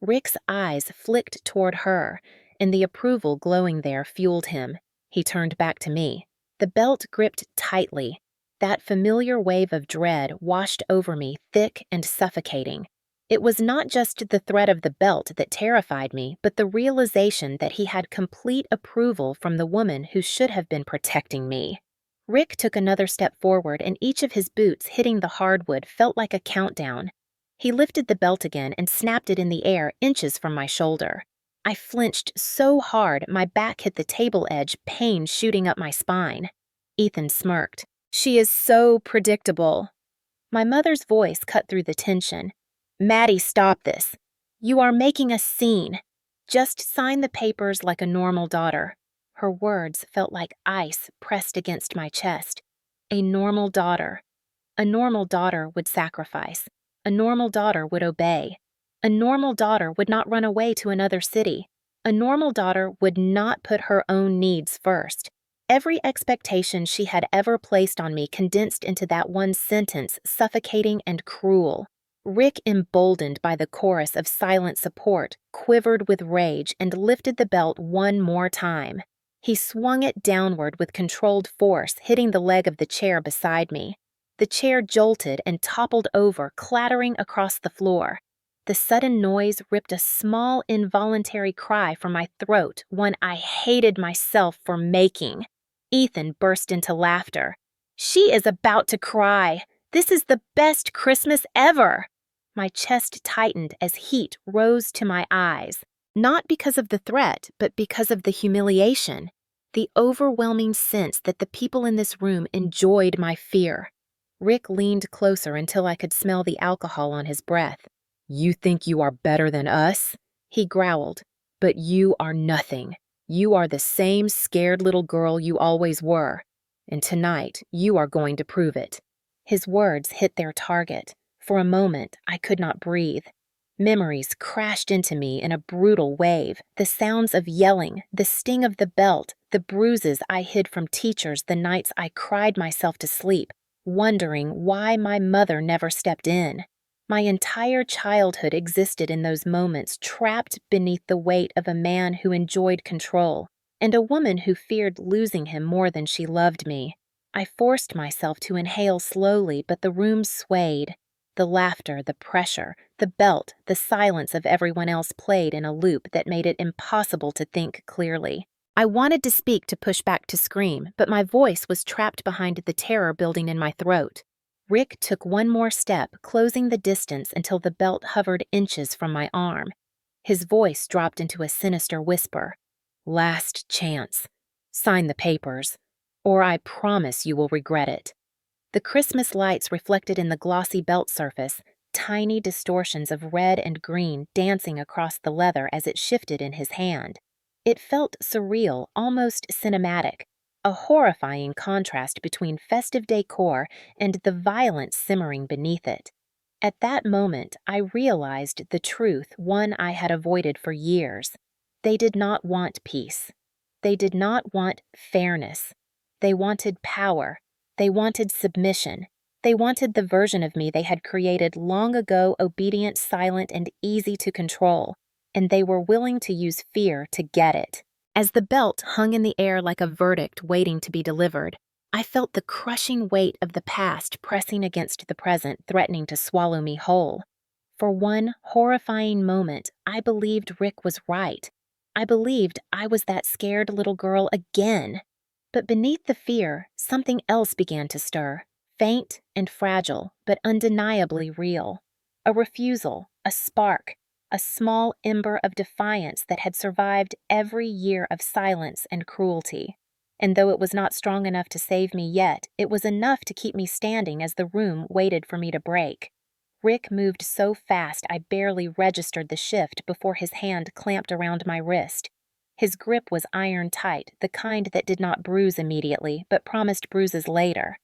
Rick's eyes flicked toward her, and the approval glowing there fueled him. He turned back to me. The belt gripped tightly. That familiar wave of dread washed over me, thick and suffocating. It was not just the threat of the belt that terrified me, but the realization that he had complete approval from the woman who should have been protecting me. Rick took another step forward, and each of his boots hitting the hardwood felt like a countdown. He lifted the belt again and snapped it in the air inches from my shoulder. I flinched so hard my back hit the table edge, pain shooting up my spine. Ethan smirked. "She is so predictable." My mother's voice cut through the tension. "Maddie, stop this. You are making a scene. Just sign the papers like a normal daughter." Her words felt like ice pressed against my chest. A normal daughter. A normal daughter would sacrifice. A normal daughter would obey. A normal daughter would not run away to another city. A normal daughter would not put her own needs first. Every expectation she had ever placed on me condensed into that one sentence, suffocating and cruel. Rick, emboldened by the chorus of silent support, quivered with rage and lifted the belt one more time. He swung it downward with controlled force, hitting the leg of the chair beside me. The chair jolted and toppled over, clattering across the floor. The sudden noise ripped a small, involuntary cry from my throat, one I hated myself for making. Ethan burst into laughter. She is about to cry. This is the best Christmas ever. My chest tightened as heat rose to my eyes, not because of the threat, but because of the humiliation, the overwhelming sense that the people in this room enjoyed my fear. Rick leaned closer until I could smell the alcohol on his breath. "You think you are better than us?" he growled. "But you are nothing. You are the same scared little girl you always were. And tonight, you are going to prove it." His words hit their target. For a moment, I could not breathe. Memories crashed into me in a brutal wave. The sounds of yelling, the sting of the belt, the bruises I hid from teachers the nights I cried myself to sleep, wondering why my mother never stepped in. My entire childhood existed in those moments, trapped beneath the weight of a man who enjoyed control, and a woman who feared losing him more than she loved me. I forced myself to inhale slowly, but the room swayed. The laughter, the pressure, the belt, the silence of everyone else played in a loop that made it impossible to think clearly. I wanted to speak, to push back, to scream, but my voice was trapped behind the terror building in my throat. Rick took one more step, closing the distance until the belt hovered inches from my arm. His voice dropped into a sinister whisper. "Last chance. Sign the papers, or I promise you will regret it." The Christmas lights reflected in the glossy belt surface, tiny distortions of red and green dancing across the leather as it shifted in his hand. It felt surreal, almost cinematic, a horrifying contrast between festive decor and the violence simmering beneath it. At that moment, I realized the truth, one I had avoided for years. They did not want peace. They did not want fairness. They wanted power. They wanted submission. They wanted the version of me they had created long ago, obedient, silent, and easy to control, and they were willing to use fear to get it. As the belt hung in the air like a verdict waiting to be delivered, I felt the crushing weight of the past pressing against the present, threatening to swallow me whole. For one horrifying moment, I believed Rick was right. I believed I was that scared little girl again. But beneath the fear, something else began to stir, faint and fragile, but undeniably real. A refusal, a spark, a small ember of defiance that had survived every year of silence and cruelty. And though it was not strong enough to save me yet, it was enough to keep me standing as the room waited for me to break. Rick moved so fast I barely registered the shift before his hand clamped around my wrist. His grip was iron tight, the kind that did not bruise immediately, but promised bruises later.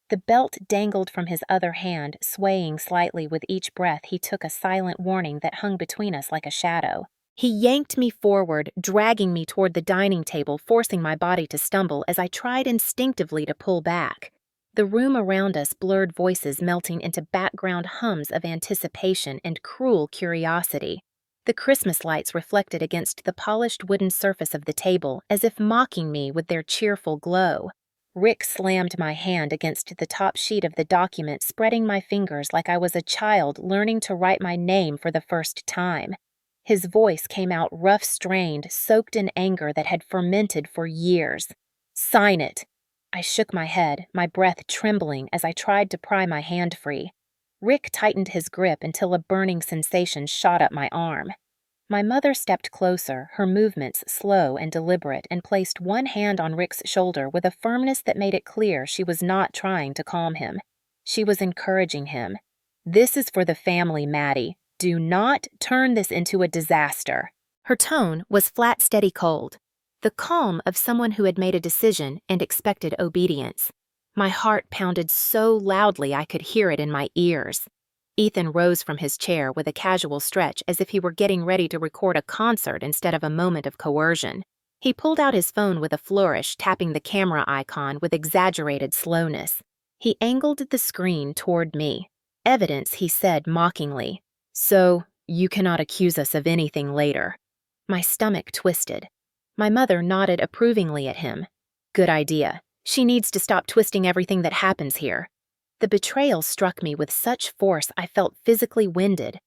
The belt dangled from his other hand, swaying slightly with each breath he took, a silent warning that hung between us like a shadow. He yanked me forward, dragging me toward the dining table, forcing my body to stumble as I tried instinctively to pull back. The room around us blurred, voices melting into background hums of anticipation and cruel curiosity. The Christmas lights reflected against the polished wooden surface of the table, as if mocking me with their cheerful glow. Rick slammed my hand against the top sheet of the document, spreading my fingers like I was a child learning to write my name for the first time. His voice came out rough, strained, soaked in anger that had fermented for years. "Sign it." I shook my head, my breath trembling as I tried to pry my hand free. Rick tightened his grip until a burning sensation shot up my arm. My mother stepped closer, her movements slow and deliberate, and placed one hand on Rick's shoulder with a firmness that made it clear she was not trying to calm him. She was encouraging him. "This is for the family, Maddie. Do not turn this into a disaster." Her tone was flat, steady, cold, the calm of someone who had made a decision and expected obedience. My heart pounded so loudly I could hear it in my ears. Ethan rose from his chair with a casual stretch, as if he were getting ready to record a concert instead of a moment of coercion. He pulled out his phone with a flourish, tapping the camera icon with exaggerated slowness. He angled the screen toward me. "Evidence," he said mockingly. "So, you cannot accuse us of anything later." My stomach twisted. My mother nodded approvingly at him. "Good idea. She needs to stop twisting everything that happens here." The betrayal struck me with such force I felt physically winded.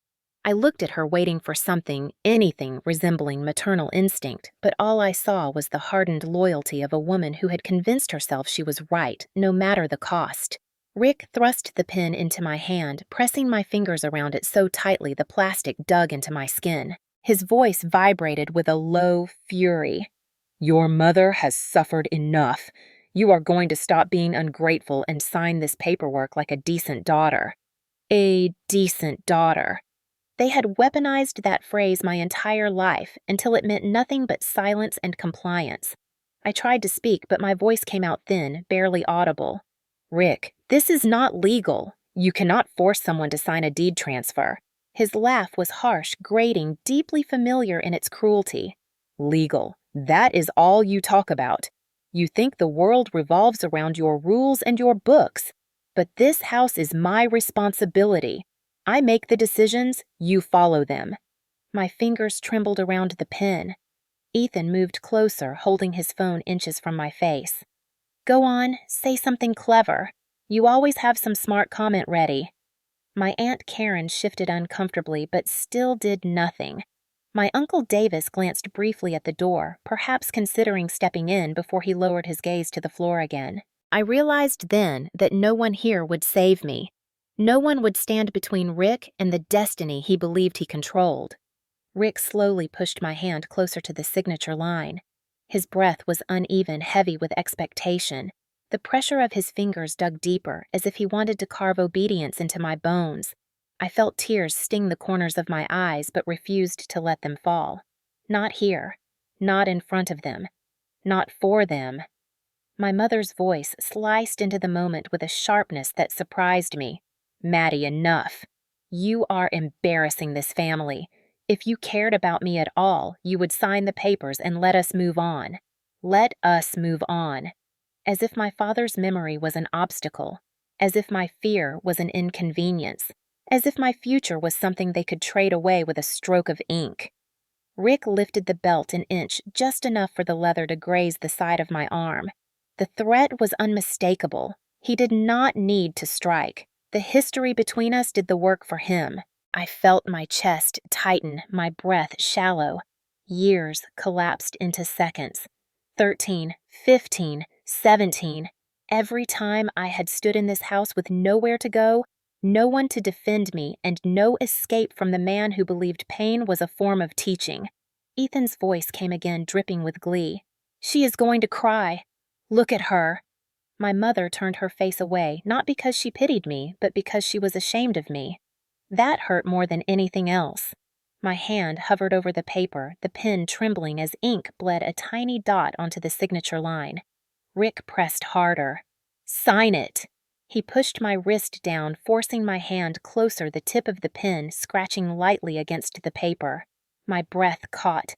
I looked at her, waiting for something, anything resembling maternal instinct, but all I saw was the hardened loyalty of a woman who had convinced herself she was right, no matter the cost. Rick thrust the pen into my hand, pressing my fingers around it so tightly the plastic dug into my skin. His voice vibrated with a low fury. "Your mother has suffered enough. You are going to stop being ungrateful and sign this paperwork like a decent daughter." A decent daughter. They had weaponized that phrase my entire life until it meant nothing but silence and compliance. I tried to speak, but my voice came out thin, barely audible. "Rick, this is not legal. You cannot force someone to sign a deed transfer." His laugh was harsh, grating, deeply familiar in its cruelty. "Legal. That is all you talk about. You think the world revolves around your rules and your books. But this house is my responsibility. I make the decisions, you follow them." My fingers trembled around the pen. Ethan moved closer, holding his phone inches from my face. "Go on, say something clever. You always have some smart comment ready." My Aunt Karen shifted uncomfortably, but still did nothing. My Uncle Davis glanced briefly at the door, perhaps considering stepping in before he lowered his gaze to the floor again. I realized then that no one here would save me. No one would stand between Rick and the destiny he believed he controlled. Rick slowly pushed my hand closer to the signature line. His breath was uneven, heavy with expectation. The pressure of his fingers dug deeper, as if he wanted to carve obedience into my bones. I felt tears sting the corners of my eyes, but refused to let them fall. Not here. Not in front of them. Not for them. My mother's voice sliced into the moment with a sharpness that surprised me. "Maddie, enough. You are embarrassing this family. If you cared about me at all, you would sign the papers and let us move on. Let us move on." As if my father's memory was an obstacle. As if my fear was an inconvenience. As if my future was something they could trade away with a stroke of ink. Rick lifted the belt an inch, just enough for the leather to graze the side of my arm. The threat was unmistakable. He did not need to strike. The history between us did the work for him. I felt my chest tighten, my breath shallow. Years collapsed into seconds. 13, 15, 17. Every time I had stood in this house with nowhere to go, no one to defend me, and no escape from the man who believed pain was a form of teaching. Ethan's voice came again, dripping with glee. "She is going to cry. Look at her." My mother turned her face away, not because she pitied me, but because she was ashamed of me. That hurt more than anything else. My hand hovered over the paper, the pen trembling as ink bled a tiny dot onto the signature line. Rick pressed harder. "Sign it." He pushed my wrist down, forcing my hand closer, the tip of the pen scratching lightly against the paper. My breath caught.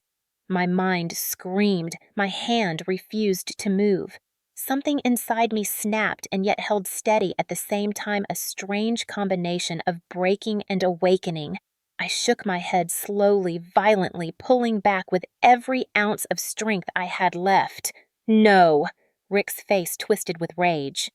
My mind screamed. My hand refused to move. Something inside me snapped and yet held steady at the same time, a strange combination of breaking and awakening. I shook my head slowly, violently, pulling back with every ounce of strength I had left. "No!" Rick's face twisted with rage.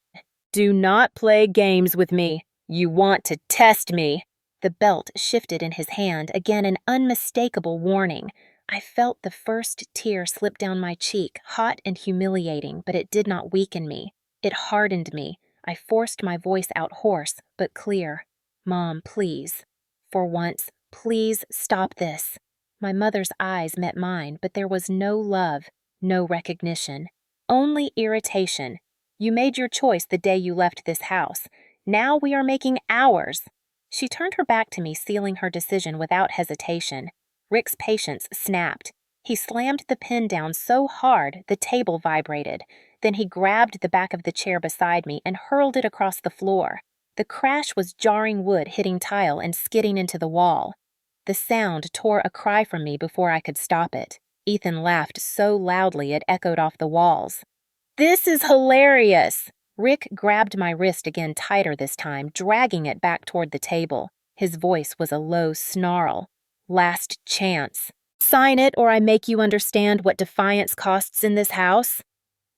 "Do not play games with me. You want to test me." The belt shifted in his hand, again an unmistakable warning. I felt the first tear slip down my cheek, hot and humiliating, but it did not weaken me. It hardened me. I forced my voice out hoarse, but clear. "Mom, please. For once, please stop this." My mother's eyes met mine, but there was no love, no recognition. Only irritation. "You made your choice the day you left this house. Now we are making ours." She turned her back to me, sealing her decision without hesitation. Rick's patience snapped. He slammed the pen down so hard the table vibrated. Then he grabbed the back of the chair beside me and hurled it across the floor. The crash was jarring wood hitting tile and skidding into the wall. The sound tore a cry from me before I could stop it. Ethan laughed so loudly it echoed off the walls. "This is hilarious!" Rick grabbed my wrist again tighter this time, dragging it back toward the table. His voice was a low snarl. "Last chance. Sign it or I make you understand what defiance costs in this house."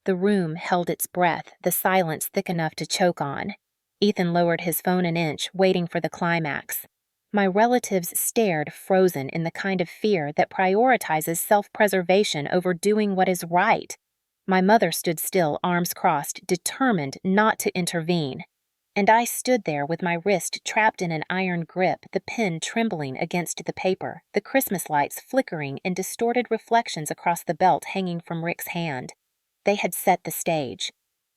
The room held its breath, the silence thick enough to choke on. Ethan lowered his phone an inch, waiting for the climax. My relatives stared, frozen in the kind of fear that prioritizes self-preservation over doing what is right. My mother stood still, arms crossed, determined not to intervene. And I stood there with my wrist trapped in an iron grip, the pen trembling against the paper, the Christmas lights flickering in distorted reflections across the belt hanging from Rick's hand. They had set the stage.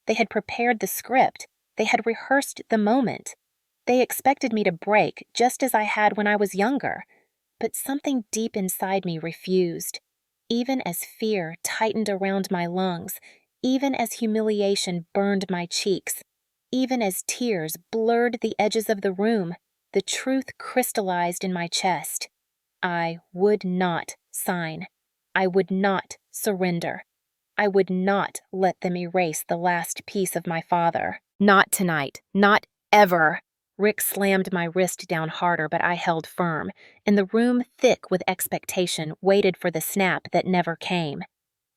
They had prepared the script. They had rehearsed the moment. They expected me to break just as I had when I was younger. But something deep inside me refused. Even as fear tightened around my lungs, even as humiliation burned my cheeks, even as tears blurred the edges of the room, the truth crystallized in my chest. I would not sign. I would not surrender. I would not let them erase the last piece of my father. Not tonight. Not ever. Rick slammed my wrist down harder, but I held firm, and the room, thick with expectation, waited for the snap that never came.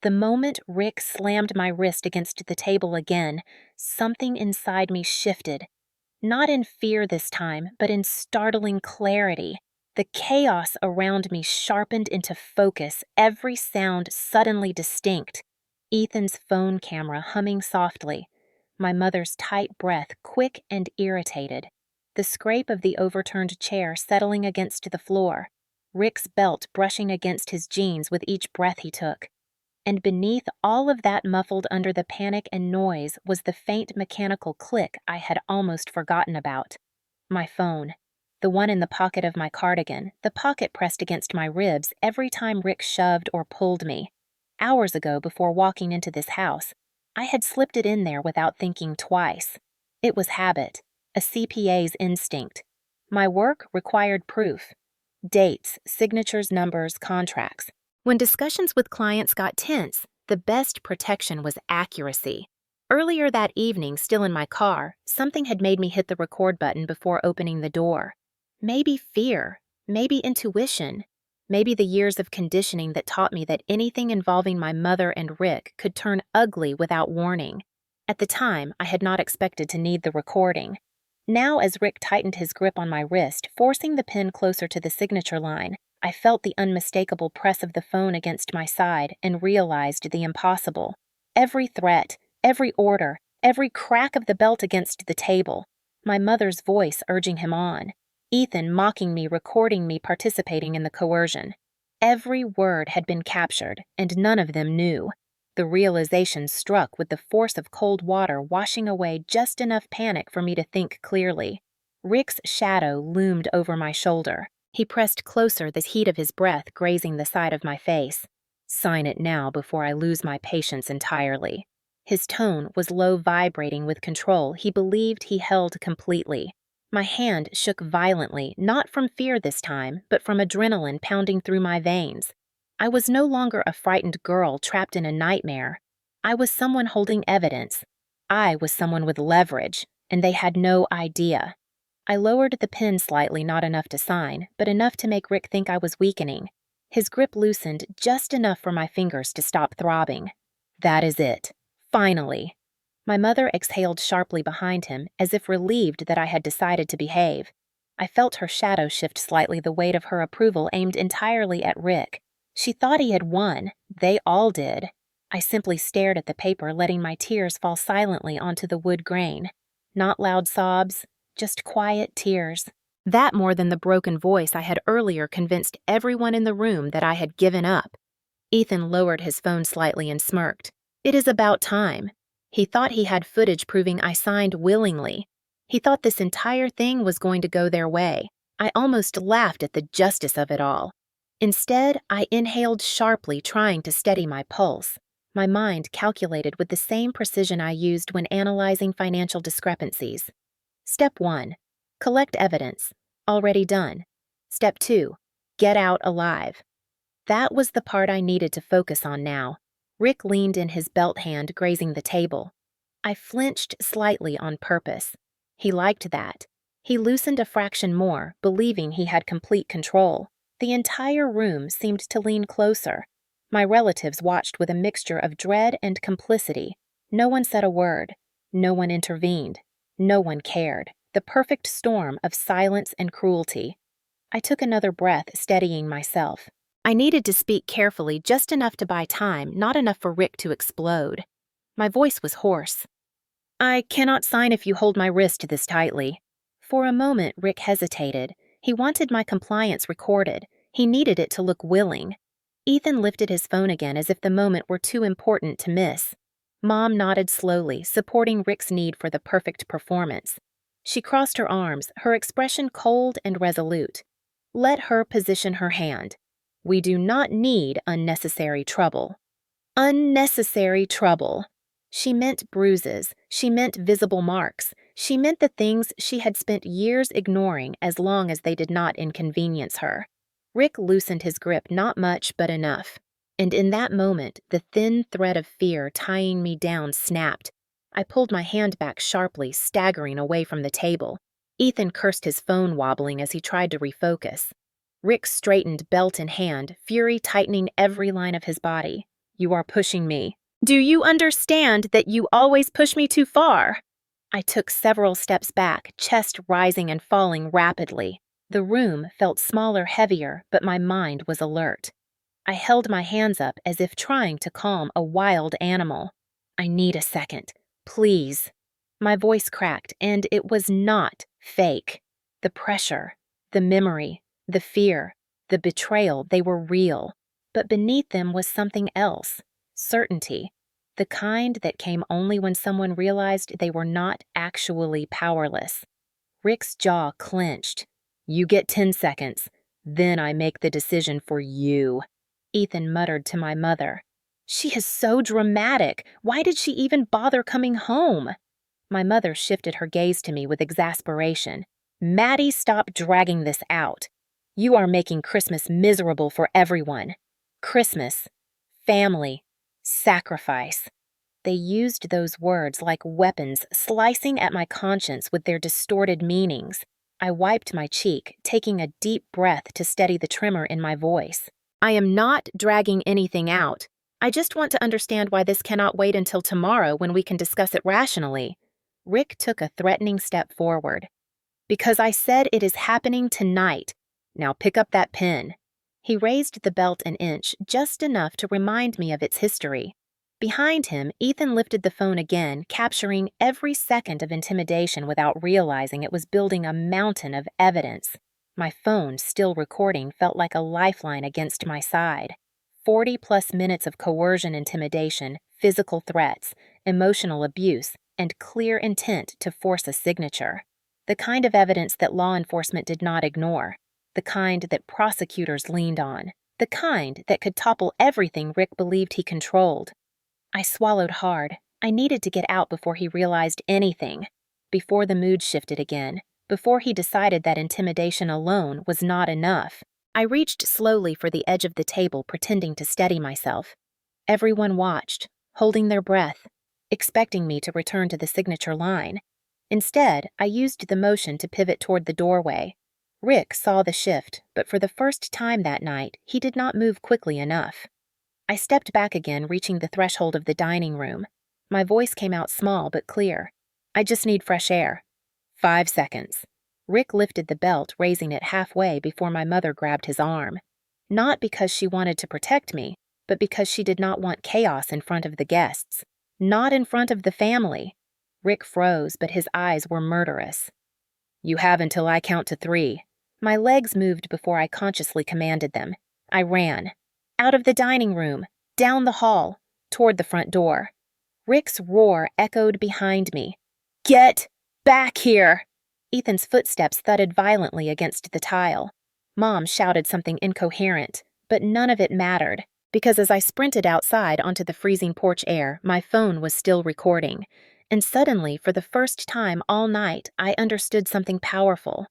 The moment Rick slammed my wrist against the table again, something inside me shifted. Not in fear this time, but in startling clarity. The chaos around me sharpened into focus, every sound suddenly distinct. Ethan's phone camera humming softly, my mother's tight breath quick and irritated, the scrape of the overturned chair settling against the floor, Rick's belt brushing against his jeans with each breath he took. And beneath all of that, muffled under the panic and noise, was the faint mechanical click I had almost forgotten about. My phone. The one in the pocket of my cardigan, the pocket pressed against my ribs every time Rick shoved or pulled me. Hours ago, before walking into this house, I had slipped it in there without thinking twice. It was habit, a CPA's instinct. My work required proof. Dates, signatures, numbers, contracts. When discussions with clients got tense, the best protection was accuracy. Earlier that evening, still in my car, something had made me hit the record button before opening the door. Maybe fear, maybe intuition, maybe the years of conditioning that taught me that anything involving my mother and Rick could turn ugly without warning. At the time, I had not expected to need the recording. Now, as Rick tightened his grip on my wrist, forcing the pen closer to the signature line, I felt the unmistakable press of the phone against my side and realized the impossible. Every threat, every order, every crack of the belt against the table. My mother's voice urging him on. Ethan mocking me, recording me participating in the coercion. Every word had been captured, and none of them knew. The realization struck with the force of cold water, washing away just enough panic for me to think clearly. Rick's shadow loomed over my shoulder. He pressed closer, the heat of his breath grazing the side of my face. Sign it now before I lose my patience entirely. His tone was low, vibrating with control he believed he held completely. My hand shook violently, not from fear this time, but from adrenaline pounding through my veins. I was no longer a frightened girl trapped in a nightmare. I was someone holding evidence. I was someone with leverage, and they had no idea. I lowered the pen slightly, not enough to sign, but enough to make Rick think I was weakening. His grip loosened just enough for my fingers to stop throbbing. That is it. Finally. My mother exhaled sharply behind him, as if relieved that I had decided to behave. I felt her shadow shift slightly, the weight of her approval aimed entirely at Rick. She thought he had won. They all did. I simply stared at the paper, letting my tears fall silently onto the wood grain. Not loud sobs, just quiet tears. That more than the broken voice I had earlier convinced everyone in the room that I had given up. Ethan lowered his phone slightly and smirked. It is about time. He thought he had footage proving I signed willingly. He thought this entire thing was going to go their way. I almost laughed at the justice of it all. Instead, I inhaled sharply, trying to steady my pulse. My mind calculated with the same precision I used when analyzing financial discrepancies. Step 1. Collect evidence. Already done. Step 2. Get out alive. That was the part I needed to focus on now. Rick leaned in, his belt hand grazing the table. I flinched slightly on purpose. He liked that. He loosened a fraction more, believing he had complete control. The entire room seemed to lean closer. My relatives watched with a mixture of dread and complicity. No one said a word. No one intervened. No one cared. The perfect storm of silence and cruelty. I took another breath, steadying myself. I needed to speak carefully, just enough to buy time, not enough for Rick to explode. My voice was hoarse. I cannot sign if you hold my wrist this tightly. For a moment, Rick hesitated. He wanted my compliance recorded. He needed it to look willing. Ethan lifted his phone again as if the moment were too important to miss. Mom nodded slowly, supporting Rick's need for the perfect performance. She crossed her arms, her expression cold and resolute. Let her position her hand. We do not need unnecessary trouble. Unnecessary trouble. She meant bruises. She meant visible marks. She meant the things she had spent years ignoring as long as they did not inconvenience her. Rick loosened his grip, not much, but enough. And in that moment, the thin thread of fear tying me down snapped. I pulled my hand back sharply, staggering away from the table. Ethan cursed his phone wobbling as he tried to refocus. Rick straightened, belt in hand, fury tightening every line of his body. You are pushing me. Do you understand that you always push me too far? I took several steps back, chest rising and falling rapidly. The room felt smaller, heavier, but my mind was alert. I held my hands up as if trying to calm a wild animal. I need a second. Please. My voice cracked, and it was not fake. The pressure, the memory, the fear, the betrayal, they were real. But beneath them was something else. Certainty. The kind that came only when someone realized they were not actually powerless. Rick's jaw clenched. You get 10 seconds. Then I make the decision for you. Ethan muttered to my mother. She is so dramatic. Why did she even bother coming home? My mother shifted her gaze to me with exasperation. Maddie, stop dragging this out. You are making Christmas miserable for everyone. Christmas, family, sacrifice. They used those words like weapons, slicing at my conscience with their distorted meanings. I wiped my cheek, taking a deep breath to steady the tremor in my voice. I am not dragging anything out. I just want to understand why this cannot wait until tomorrow when we can discuss it rationally. Rick took a threatening step forward. Because I said it is happening tonight. Now pick up that pen. He raised the belt an inch, just enough to remind me of its history. Behind him, Ethan lifted the phone again, capturing every second of intimidation without realizing it was building a mountain of evidence. My phone, still recording, felt like a lifeline against my side. 40-plus minutes of coercion, intimidation, physical threats, emotional abuse, and clear intent to force a signature. The kind of evidence that law enforcement did not ignore. The kind that prosecutors leaned on. The kind that could topple everything Rick believed he controlled. I swallowed hard. I needed to get out before he realized anything. Before the mood shifted again. Before he decided that intimidation alone was not enough. I reached slowly for the edge of the table, pretending to steady myself. Everyone watched, holding their breath, expecting me to return to the signature line. Instead, I used the motion to pivot toward the doorway. Rick saw the shift, but for the first time that night, he did not move quickly enough. I stepped back again, reaching the threshold of the dining room. My voice came out small but clear. I just need fresh air. 5 seconds. Rick lifted the belt, raising it halfway before my mother grabbed his arm. Not because she wanted to protect me, but because she did not want chaos in front of the guests. Not in front of the family. Rick froze, but his eyes were murderous. You have until I count to 3. My legs moved before I consciously commanded them. I ran. Out of the dining room, down the hall, toward the front door. Rick's roar echoed behind me. Get back here! Ethan's footsteps thudded violently against the tile. Mom shouted something incoherent, but none of it mattered, because as I sprinted outside onto the freezing porch air, my phone was still recording. And suddenly, for the first time all night, I understood something powerful.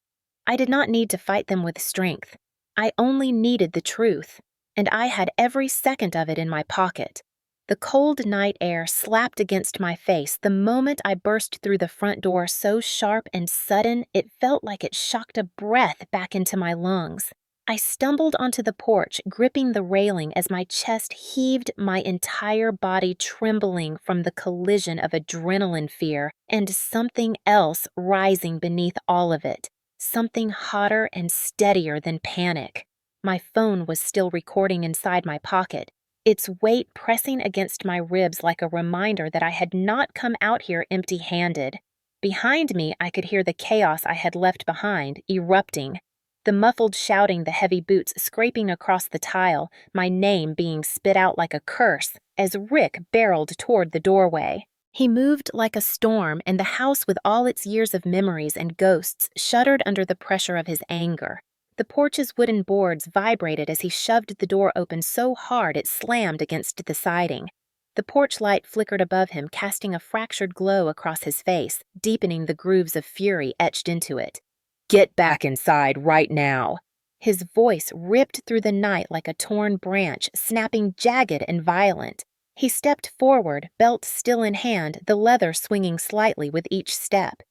I did not need to fight them with strength. I only needed the truth, and I had every second of it in my pocket. The cold night air slapped against my face the moment I burst through the front door, so sharp and sudden it felt like it shocked a breath back into my lungs. I stumbled onto the porch, gripping the railing as my chest heaved, my entire body trembling from the collision of adrenaline fear and something else rising beneath all of it. something hotter and steadier than panic. My phone was still recording inside my pocket, its weight pressing against my ribs like a reminder that I had not come out here empty-handed. Behind me, I could hear the chaos I had left behind erupting. The muffled shouting, the heavy boots scraping across the tile, my name being spit out like a curse as Rick barreled toward the doorway. He moved like a storm, and the house with all its years of memories and ghosts shuddered under the pressure of his anger. The porch's wooden boards vibrated as he shoved the door open so hard it slammed against the siding. The porch light flickered above him, casting a fractured glow across his face, deepening the grooves of fury etched into it. "Get back inside right now!" His voice ripped through the night like a torn branch, snapping jagged and violent. He stepped forward, belt still in hand, the leather swinging slightly with each step.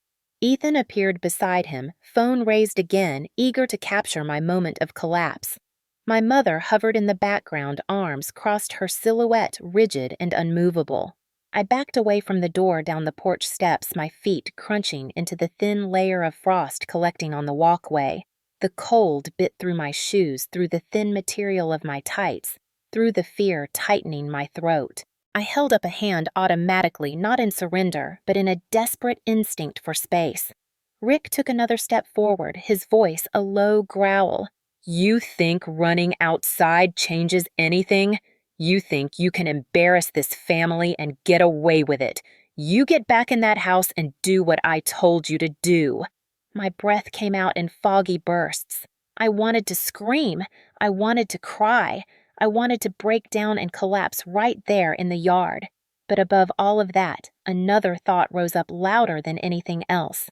Ethan appeared beside him, phone raised again, eager to capture my moment of collapse. My mother hovered in the background, arms crossed, her silhouette rigid and unmovable. I backed away from the door down the porch steps, my feet crunching into the thin layer of frost collecting on the walkway. The cold bit through my shoes, through the thin material of my tights, through the fear tightening my throat. I held up a hand automatically, not in surrender, but in a desperate instinct for space. Rick took another step forward, his voice a low growl. "You think running outside changes anything? You think you can embarrass this family and get away with it? You get back in that house and do what I told you to do." My breath came out in foggy bursts. I wanted to scream. I wanted to cry. I wanted to break down and collapse right there in the yard. But above all of that, another thought rose up louder than anything else.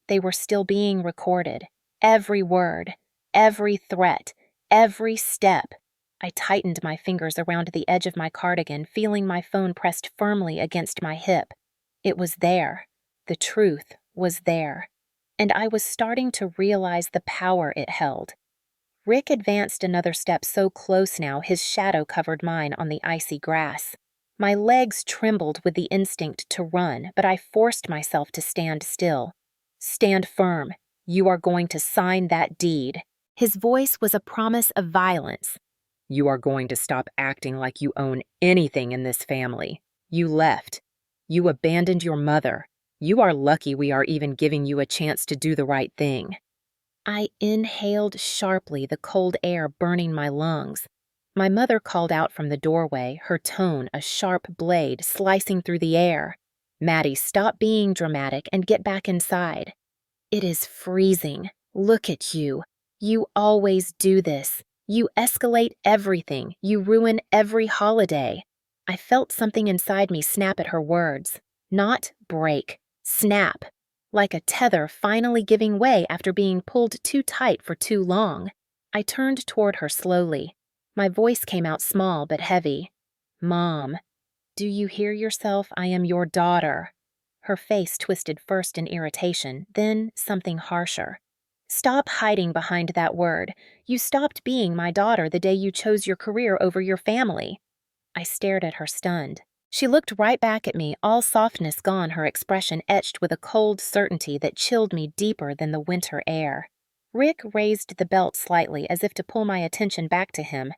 They were still being recorded. Every word, every threat, every step. I tightened my fingers around the edge of my cardigan, feeling my phone pressed firmly against my hip. It was there. The truth was there. And I was starting to realize the power it held. Rick advanced another step so close now his shadow covered mine on the icy grass. My legs trembled with the instinct to run, but I forced myself to stand still. "Stand firm. You are going to sign that deed." His voice was a promise of violence. "You are going to stop acting like you own anything in this family. You left. You abandoned your mother. You are lucky we are even giving you a chance to do the right thing." I inhaled sharply, the cold air burning my lungs. My mother called out from the doorway, her tone a sharp blade slicing through the air. "Maddie, stop being dramatic and get back inside." "It is freezing. Look at you. You always do this. You escalate everything. You ruin every holiday." I felt something inside me snap at her words. Not break. Snap. Like a tether finally giving way after being pulled too tight for too long. I turned toward her slowly. My voice came out small but heavy. "Mom, do you hear yourself? I am your daughter." Her face twisted first in irritation, then something harsher. "Stop hiding behind that word. You stopped being my daughter the day you chose your career over your family." I stared at her stunned. She looked right back at me, all softness gone, her expression etched with a cold certainty that chilled me deeper than the winter air. Rick raised the belt slightly as if to pull my attention back to him.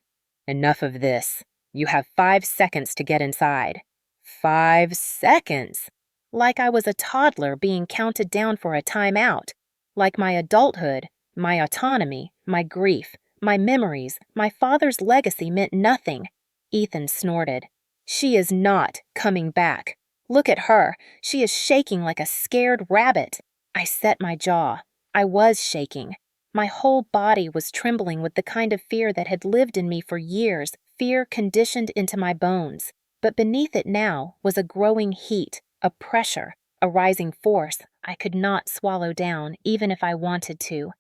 "Enough of this. You have 5 seconds to get inside." 5 seconds! Like I was a toddler being counted down for a timeout. Like my adulthood, my autonomy, my grief, my memories, my father's legacy meant nothing. Ethan snorted. "She is not coming back. Look at her. She is shaking like a scared rabbit." I set my jaw. I was shaking. My whole body was trembling with the kind of fear that had lived in me for years, fear conditioned into my bones. But beneath it now was a growing heat, a pressure, a rising force I could not swallow down even if I wanted to.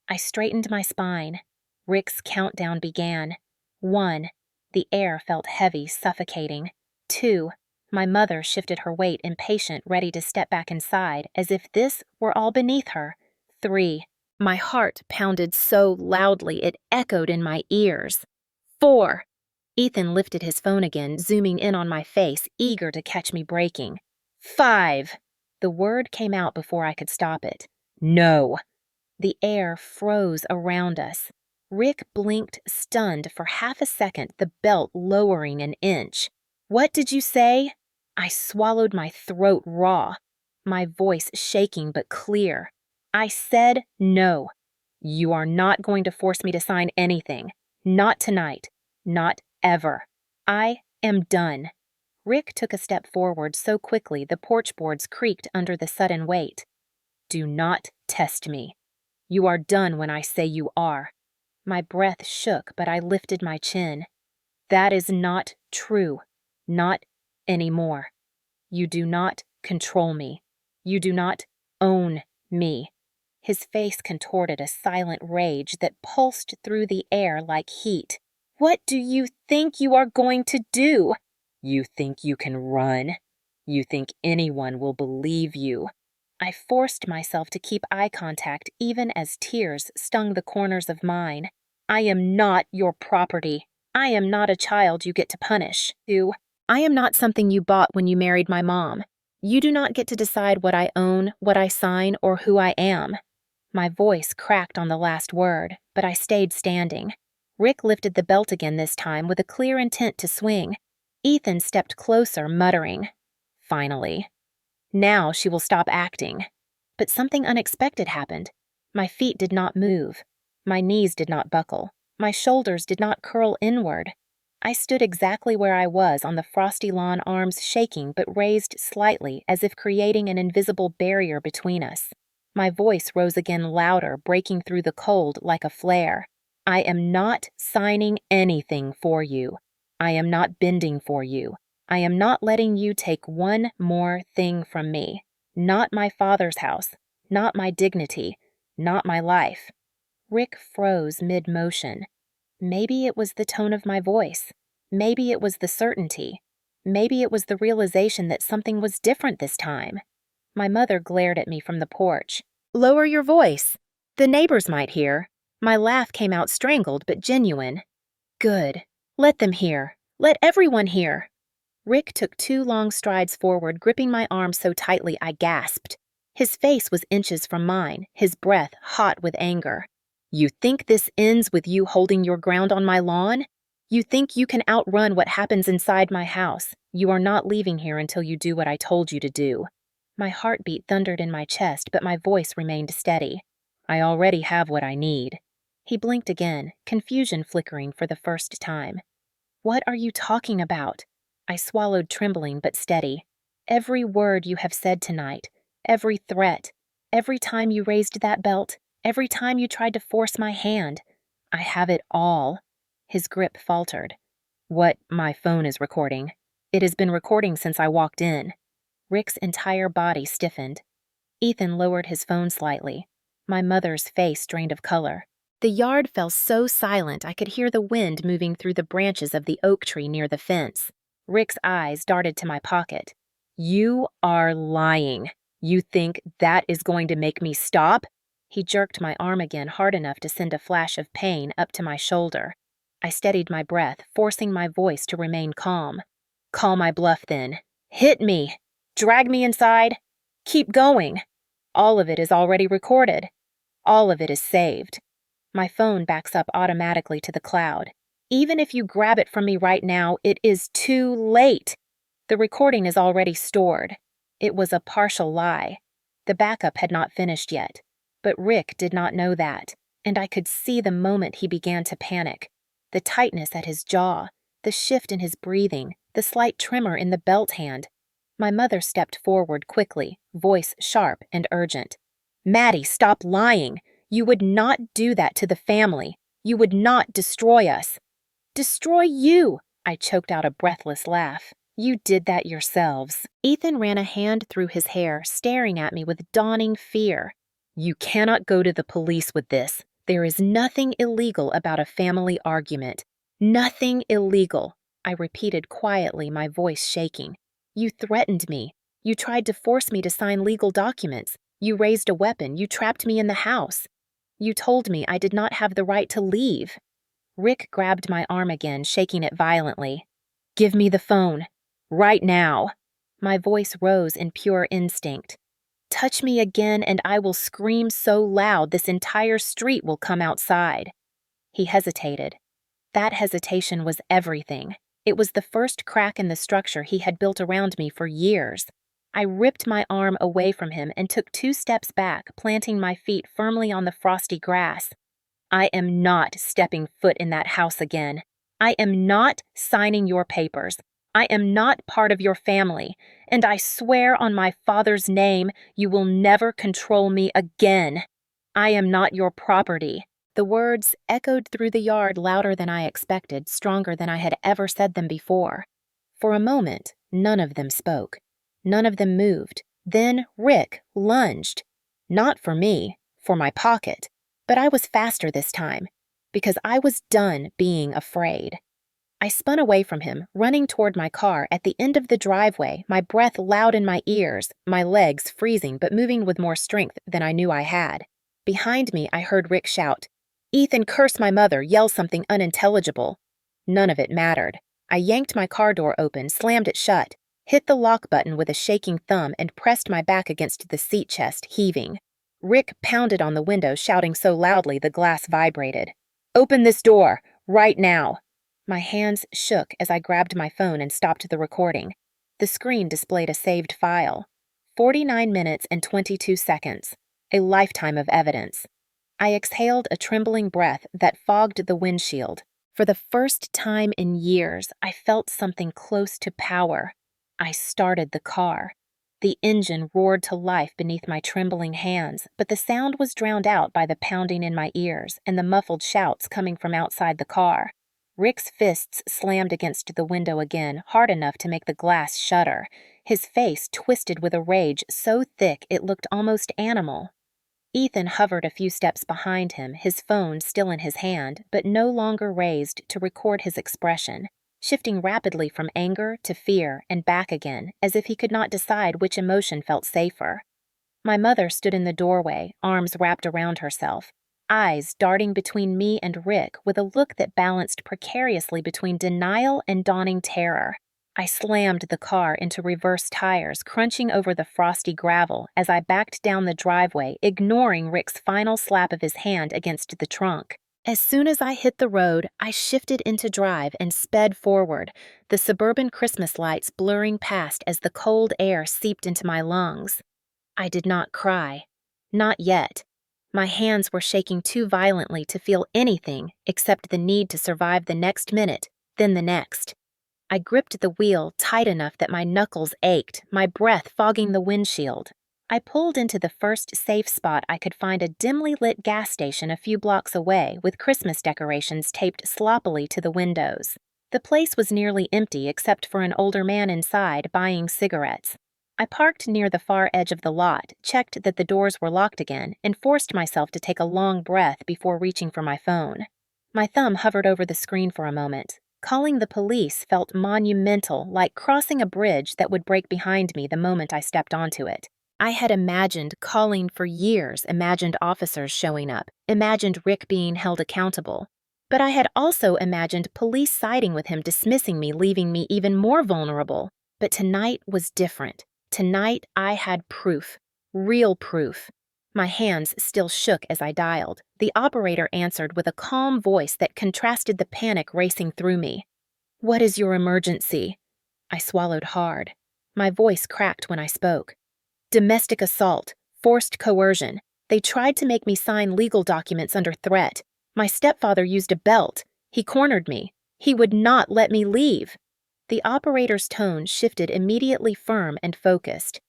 I straightened my spine. Rick's countdown began. 1. The air felt heavy, suffocating. 2. My mother shifted her weight, impatient, ready to step back inside, as if this were all beneath her. 3. My heart pounded so loudly it echoed in my ears. 4. Ethan lifted his phone again, zooming in on my face, eager to catch me breaking. 5. The word came out before I could stop it. "No." The air froze around us. Rick blinked, stunned for half a second, the belt lowering an inch. "What did you say?" I swallowed my throat raw, my voice shaking but clear. "I said no. You are not going to force me to sign anything. Not tonight. Not ever. I am done." Rick took a step forward so quickly the porch boards creaked under the sudden weight. "Do not test me. You are done when I say you are." My breath shook, but I lifted my chin. "That is not true. Not anymore. You do not control me. You do not own me." His face contorted a silent rage that pulsed through the air like heat. "What do you think you are going to do?" "You think you can run? You think anyone will believe you?" I forced myself to keep eye contact even as tears stung the corners of mine. "I am not your property. I am not a child you get to punish. I am not something you bought when you married my mom. You do not get to decide what I own, what I sign, or who I am." My voice cracked on the last word, but I stayed standing. Rick lifted the belt again this time with a clear intent to swing. Ethan stepped closer, muttering, "Finally. Now she will stop acting." But something unexpected happened. My feet did not move. My knees did not buckle. My shoulders did not curl inward. I stood exactly where I was on the frosty lawn, arms shaking but raised slightly as if creating an invisible barrier between us. My voice rose again louder, breaking through the cold like a flare. "I am not signing anything for you. I am not bending for you. I am not letting you take one more thing from me. Not my father's house. Not my dignity. Not my life." Rick froze mid-motion. Maybe it was the tone of my voice. Maybe it was the certainty. Maybe it was the realization that something was different this time. My mother glared at me from the porch. "Lower your voice. The neighbors might hear." My laugh came out strangled but genuine. "Good. Let them hear. Let everyone hear." Rick took 2 long strides forward, gripping my arm so tightly I gasped. His face was inches from mine, his breath hot with anger. "You think this ends with you holding your ground on my lawn? You think you can outrun what happens inside my house? You are not leaving here until you do what I told you to do." My heartbeat thundered in my chest, but my voice remained steady. "I already have what I need." He blinked again, confusion flickering for the first time. "What are you talking about?" I swallowed, trembling but steady. "Every word you have said tonight, every threat, every time you raised that belt, every time you tried to force my hand. I have it all." His grip faltered. My phone is recording. It has been recording since I walked in." Rick's entire body stiffened. Ethan lowered his phone slightly. My mother's face drained of color. The yard fell so silent I could hear the wind moving through the branches of the oak tree near the fence. Rick's eyes darted to my pocket. "You are lying. You think that is going to make me stop?" He jerked my arm again hard enough to send a flash of pain up to my shoulder. I steadied my breath, forcing my voice to remain calm. "Call my bluff then. Hit me. Drag me inside. Keep going. All of it is already recorded. All of it is saved. My phone backs up automatically to the cloud. Even if you grab it from me right now, it is too late. The recording is already stored. It was a partial lie. The backup had not finished yet. But Rick did not know that, and I could see the moment he began to panic. The tightness at his jaw, the shift in his breathing, the slight tremor in the belt hand. My mother stepped forward quickly, voice sharp and urgent. "Maddie, stop lying. You would not do that to the family. You would not destroy us." "Destroy you!" I choked out a breathless laugh. "You did that yourselves." Ethan ran a hand through his hair, staring at me with dawning fear. "You cannot go to the police with this. There is nothing illegal about a family argument. Nothing illegal," I repeated quietly, my voice shaking. "You threatened me. You tried to force me to sign legal documents. You raised a weapon. You trapped me in the house. You told me I did not have the right to leave." Rick grabbed my arm again, shaking it violently. "Give me the phone. Right now." My voice rose in pure instinct. Touch me again and I will scream so loud this entire street will come outside." He hesitated. That hesitation was everything. It was the first crack in the structure he had built around me for years. I ripped my arm away from him and took 2 steps back, planting my feet firmly on the frosty grass. "I am not stepping foot in that house again. I am not signing your papers. I am not part of your family. And I swear on my father's name, you will never control me again. I am not your property." The words echoed through the yard louder than I expected, stronger than I had ever said them before. For a moment, none of them spoke. None of them moved. Then Rick lunged. Not for me, for my pocket. But I was faster this time, because I was done being afraid. I spun away from him, running toward my car at the end of the driveway, my breath loud in my ears, my legs freezing but moving with more strength than I knew I had. Behind me, I heard Rick shout, "Ethan, curse my mother, yell something unintelligible." None of it mattered. I yanked my car door open, slammed it shut, hit the lock button with a shaking thumb, and pressed my back against the seat chest, heaving. Rick pounded on the window, shouting so loudly the glass vibrated. "Open this door, right now." My hands shook as I grabbed my phone and stopped the recording. The screen displayed a saved file. 49 minutes and 22 seconds. A lifetime of evidence. I exhaled a trembling breath that fogged the windshield. For the first time in years, I felt something close to power. I started the car. The engine roared to life beneath my trembling hands, but the sound was drowned out by the pounding in my ears and the muffled shouts coming from outside the car. Rick's fists slammed against the window again, hard enough to make the glass shudder, his face twisted with a rage so thick it looked almost animal. Ethan hovered a few steps behind him, his phone still in his hand, but no longer raised to record his expression, shifting rapidly from anger to fear and back again, as if he could not decide which emotion felt safer. My mother stood in the doorway, arms wrapped around herself, eyes darting between me and Rick with a look that balanced precariously between denial and dawning terror. I slammed the car into reverse tires, crunching over the frosty gravel as I backed down the driveway, ignoring Rick's final slap of his hand against the trunk. As soon as I hit the road, I shifted into drive and sped forward, the suburban Christmas lights blurring past as the cold air seeped into my lungs. I did not cry. Not yet. My hands were shaking too violently to feel anything except the need to survive the next minute, then the next. I gripped the wheel tight enough that my knuckles ached, my breath fogging the windshield. I pulled into the first safe spot I could find, a dimly lit gas station a few blocks away with Christmas decorations taped sloppily to the windows. The place was nearly empty except for an older man inside buying cigarettes. I parked near the far edge of the lot, checked that the doors were locked again, and forced myself to take a long breath before reaching for my phone. My thumb hovered over the screen for a moment. Calling the police felt monumental, like crossing a bridge that would break behind me the moment I stepped onto it. I had imagined calling for years, imagined officers showing up, imagined Rick being held accountable. But I had also imagined police siding with him, dismissing me, leaving me even more vulnerable. But tonight was different. Tonight I had proof. Real proof. My hands still shook as I dialed. The operator answered with a calm voice that contrasted the panic racing through me. "What is your emergency?" I swallowed hard. My voice cracked when I spoke. "Domestic assault. Forced coercion. They tried to make me sign legal documents under threat. My stepfather used a belt. He cornered me. He would not let me leave." The operator's tone shifted, immediately firm and focused.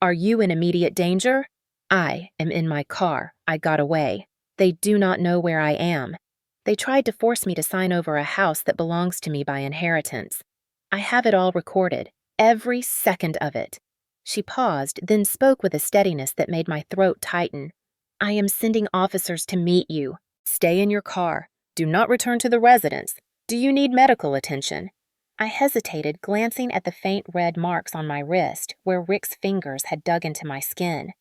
"Are you in immediate danger?" "I am in my car. I got away. They do not know where I am. They tried to force me to sign over a house that belongs to me by inheritance. I have it all recorded, every second of it." She paused, then spoke with a steadiness that made my throat tighten. "I am sending officers to meet you. Stay in your car. Do not return to the residence. Do you need medical attention?" I hesitated, glancing at the faint red marks on my wrist, where Rick's fingers had dug into my skin.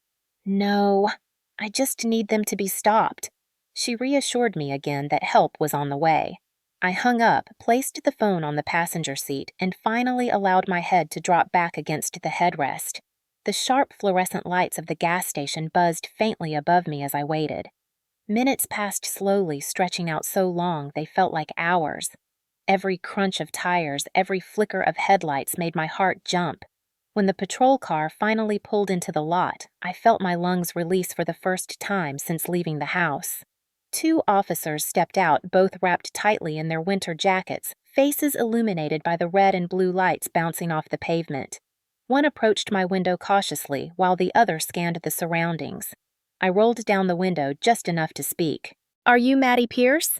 "No, I just need them to be stopped." She reassured me again that help was on the way. I hung up, placed the phone on the passenger seat, and finally allowed my head to drop back against the headrest. The sharp fluorescent lights of the gas station buzzed faintly above me as I waited. Minutes passed slowly, stretching out so long they felt like hours. Every crunch of tires, every flicker of headlights made my heart jump. When the patrol car finally pulled into the lot, I felt my lungs release for the first time since leaving the house. 2 officers stepped out, both wrapped tightly in their winter jackets, faces illuminated by the red and blue lights bouncing off the pavement. One approached my window cautiously, while the other scanned the surroundings. I rolled down the window just enough to speak. "Are you Maddie Pierce?"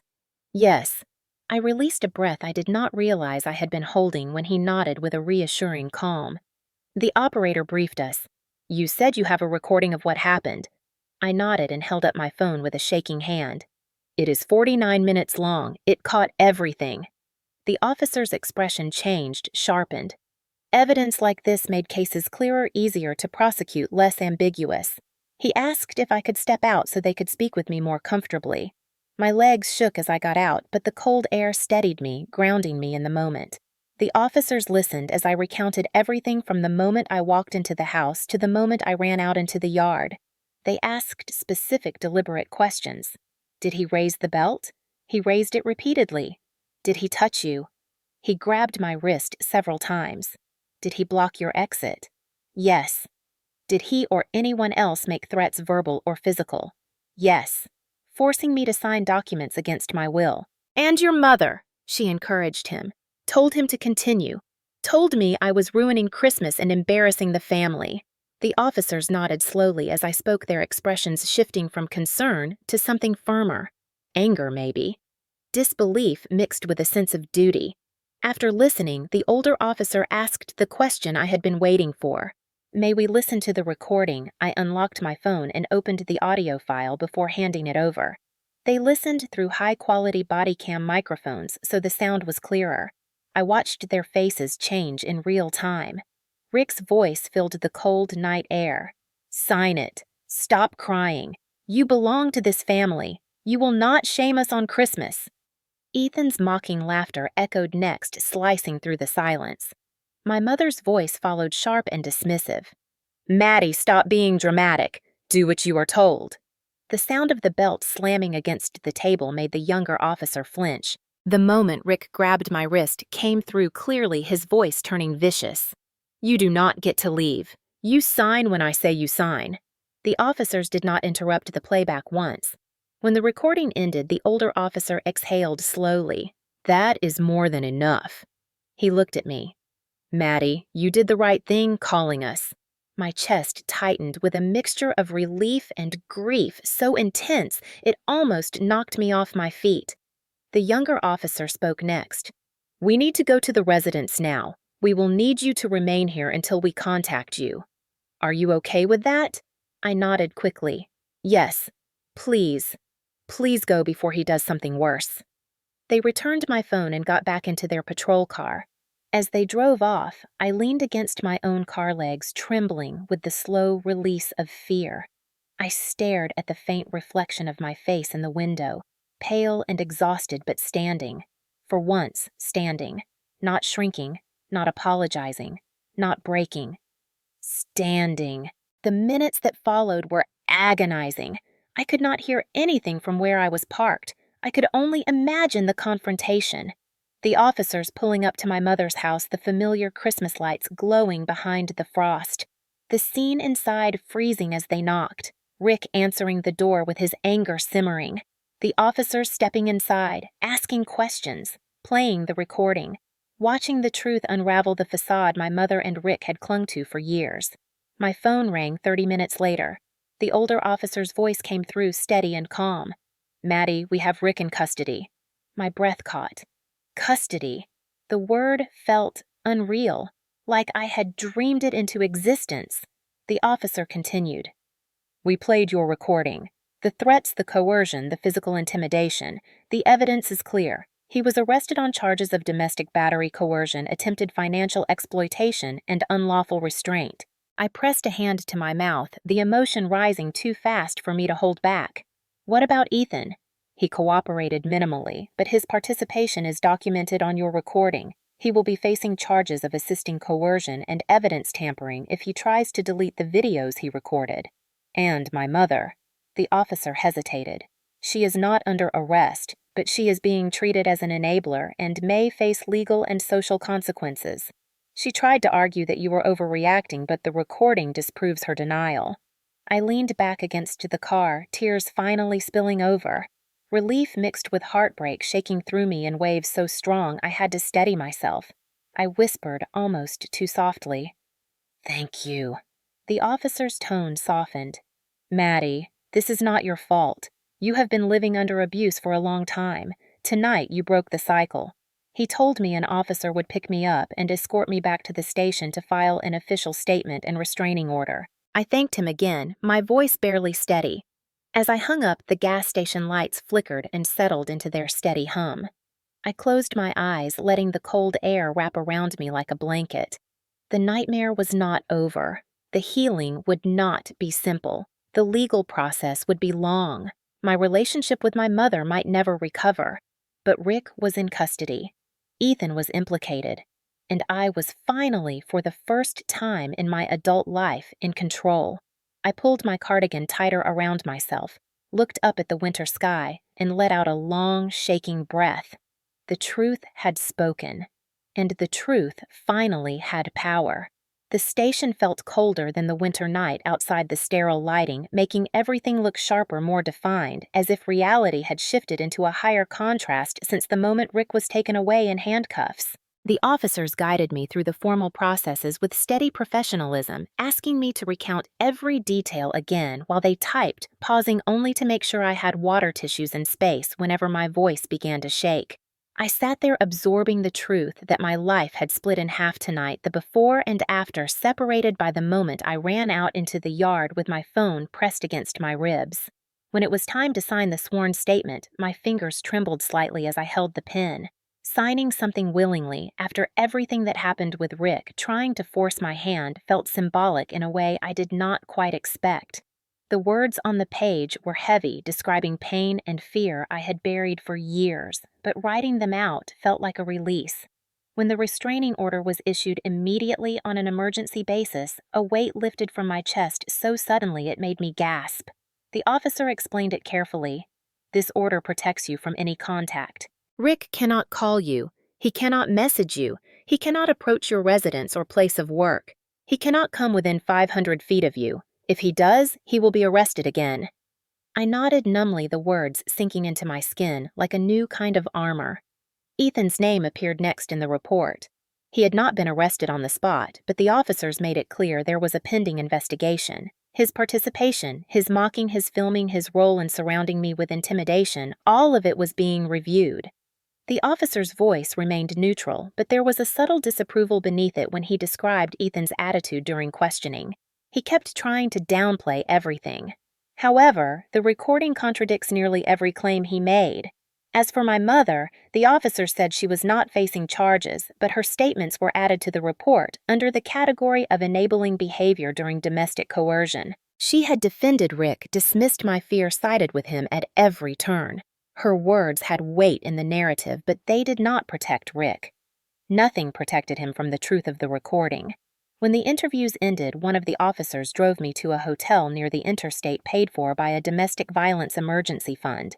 "Yes." I released a breath I did not realize I had been holding when he nodded with a reassuring calm. The operator briefed us. "You said you have a recording of what happened." I nodded and held up my phone with a shaking hand. "It is 49 minutes long. It caught everything." The officer's expression changed, sharpened. Evidence like this made cases clearer, easier to prosecute, less ambiguous. He asked if I could step out so they could speak with me more comfortably. My legs shook as I got out, but the cold air steadied me, grounding me in the moment. The officers listened as I recounted everything from the moment I walked into the house to the moment I ran out into the yard. They asked specific, deliberate questions. Did he raise the belt? He raised it repeatedly. Did he touch you? He grabbed my wrist several times. Did he block your exit? Yes. Did he or anyone else make threats verbal or physical? Yes. Forcing me to sign documents against my will. "And your mother," she encouraged him, told him to continue, told me I was ruining Christmas and embarrassing the family. The officers nodded slowly as I spoke, their expressions shifting from concern to something firmer. Anger, maybe. Disbelief mixed with a sense of duty. After listening, the older officer asked the question I had been waiting for. "May we listen to the recording?" I unlocked my phone and opened the audio file before handing it over. They listened through high-quality body cam microphones, so the sound was clearer. I watched their faces change in real time. Rick's voice filled the cold night air. "Sign it. Stop crying. You belong to this family. You will not shame us on Christmas." Ethan's mocking laughter echoed next, slicing through the silence. My mother's voice followed, sharp and dismissive. "Maddie, stop being dramatic. Do what you are told." The sound of the belt slamming against the table made the younger officer flinch. The moment Rick grabbed my wrist came through clearly, his voice turning vicious. "You do not get to leave. You sign when I say you sign." The officers did not interrupt the playback once. When the recording ended, the older officer exhaled slowly. "That is more than enough." He looked at me. "Maddie, you did the right thing calling us." My chest tightened with a mixture of relief and grief so intense it almost knocked me off my feet. The younger officer spoke next. "We need to go to the residence now. We will need you to remain here until we contact you." "Are you okay with that?" I nodded quickly. "Yes. Please. Please go before he does something worse." They returned my phone and got back into their patrol car. As they drove off, I leaned against my own car legs, trembling with the slow release of fear. I stared at the faint reflection of my face in the window, pale and exhausted but standing. For once, standing. Not shrinking, not apologizing, not breaking. Standing. The minutes that followed were agonizing. I could not hear anything from where I was parked. I could only imagine the confrontation. The officers pulling up to my mother's house, the familiar Christmas lights glowing behind the frost. The scene inside freezing as they knocked. Rick answering the door with his anger simmering. The officers stepping inside, asking questions, playing the recording, watching the truth unravel the facade my mother and Rick had clung to for years. My phone rang 30 minutes later. The older officer's voice came through, steady and calm. "Maddie, we have Rick in custody." My breath caught. Custody. The word felt unreal, like I had dreamed it into existence. The officer continued. "We played your recording. The threats, the coercion, the physical intimidation. The evidence is clear. He was arrested on charges of domestic battery, coercion, attempted financial exploitation, and unlawful restraint." I pressed a hand to my mouth, the emotion rising too fast for me to hold back. "What about Ethan?" "He cooperated minimally, but his participation is documented on your recording. He will be facing charges of assisting coercion and evidence tampering if he tries to delete the videos he recorded. And my mother. The officer hesitated. She is not under arrest, but she is being treated as an enabler and may face legal and social consequences. She tried to argue that you were overreacting, but the recording disproves her denial. I leaned back against the car, tears finally spilling over. Relief mixed with heartbreak shaking through me in waves so strong I had to steady myself. I whispered almost too softly, "Thank you." The officer's tone softened. "Maddie, this is not your fault. You have been living under abuse for a long time. Tonight you broke the cycle." He told me an officer would pick me up and escort me back to the station to file an official statement and restraining order. I thanked him again, my voice barely steady. As I hung up, the gas station lights flickered and settled into their steady hum. I closed my eyes, letting the cold air wrap around me like a blanket. The nightmare was not over. The healing would not be simple. The legal process would be long. My relationship with my mother might never recover. But Rick was in custody. Ethan was implicated. And I was finally, for the first time in my adult life, in control. I pulled my cardigan tighter around myself, looked up at the winter sky, and let out a long, shaking breath. The truth had spoken. And the truth finally had power. The station felt colder than the winter night outside the sterile lighting, making everything look sharper, more defined, as if reality had shifted into a higher contrast since the moment Rick was taken away in handcuffs. The officers guided me through the formal processes with steady professionalism, asking me to recount every detail again while they typed, pausing only to make sure I had water tissues and space whenever my voice began to shake. I sat there absorbing the truth that my life had split in half tonight, the before and after separated by the moment I ran out into the yard with my phone pressed against my ribs. When it was time to sign the sworn statement, my fingers trembled slightly as I held the pen. Signing something willingly, after everything that happened with Rick, trying to force my hand, felt symbolic in a way I did not quite expect. The words on the page were heavy, describing pain and fear I had buried for years, but writing them out felt like a release. When the restraining order was issued immediately on an emergency basis, a weight lifted from my chest so suddenly it made me gasp. The officer explained it carefully. "This order protects you from any contact. Rick cannot call you. He cannot message you. He cannot approach your residence or place of work. He cannot come within 500 feet of you. If he does, he will be arrested again." I nodded numbly, the words sinking into my skin like a new kind of armor. Ethan's name appeared next in the report. He had not been arrested on the spot, but the officers made it clear there was a pending investigation. His participation, his mocking, his filming, his role in surrounding me with intimidation, all of it was being reviewed. The officer's voice remained neutral, but there was a subtle disapproval beneath it when he described Ethan's attitude during questioning. He kept trying to downplay everything. However, the recording contradicts nearly every claim he made. As for my mother, the officer said she was not facing charges, but her statements were added to the report under the category of enabling behavior during domestic coercion. She had defended Rick, dismissed my fear, sided with him at every turn. Her words had weight in the narrative, but they did not protect Rick. Nothing protected him from the truth of the recording. When the interviews ended, one of the officers drove me to a hotel near the interstate paid for by a domestic violence emergency fund.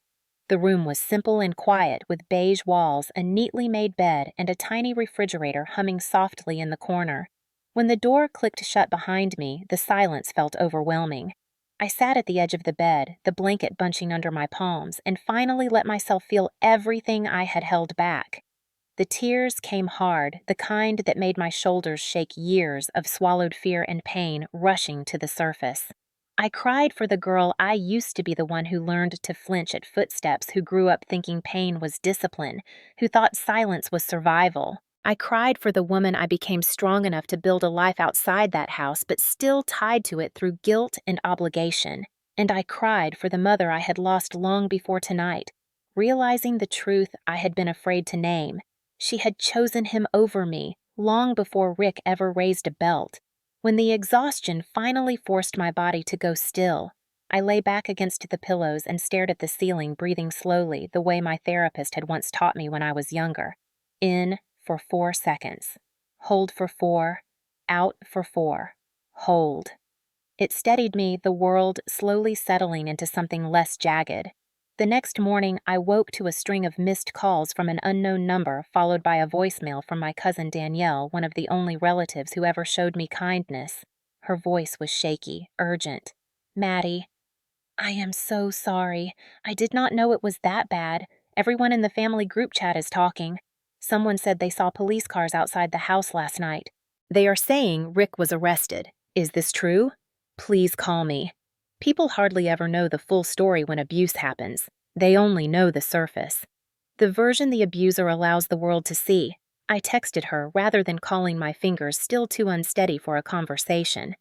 The room was simple and quiet, with beige walls, a neatly made bed, and a tiny refrigerator humming softly in the corner. When the door clicked shut behind me, the silence felt overwhelming. I sat at the edge of the bed, the blanket bunching under my palms, and finally let myself feel everything I had held back. The tears came hard, the kind that made my shoulders shake, years of swallowed fear and pain rushing to the surface. I cried for the girl I used to be, the one who learned to flinch at footsteps, who grew up thinking pain was discipline, who thought silence was survival. I cried for the woman I became strong enough to build a life outside that house, but still tied to it through guilt and obligation. And I cried for the mother I had lost long before tonight, realizing the truth I had been afraid to name. She had chosen him over me, long before Rick ever raised a belt. When the exhaustion finally forced my body to go still, I lay back against the pillows and stared at the ceiling, breathing slowly, the way my therapist had once taught me when I was younger. In for 4 seconds. Hold for 4. Out for 4. Hold. It steadied me, the world slowly settling into something less jagged. The next morning, I woke to a string of missed calls from an unknown number, followed by a voicemail from my cousin Danielle, one of the only relatives who ever showed me kindness. Her voice was shaky, urgent. "Maddie, I am so sorry. I did not know it was that bad. Everyone in the family group chat is talking. Someone said they saw police cars outside the house last night. They are saying Rick was arrested. Is this true? Please call me." People hardly ever know the full story when abuse happens. They only know the surface. The version the abuser allows the world to see. I texted her rather than calling, my fingers still too unsteady for a conversation.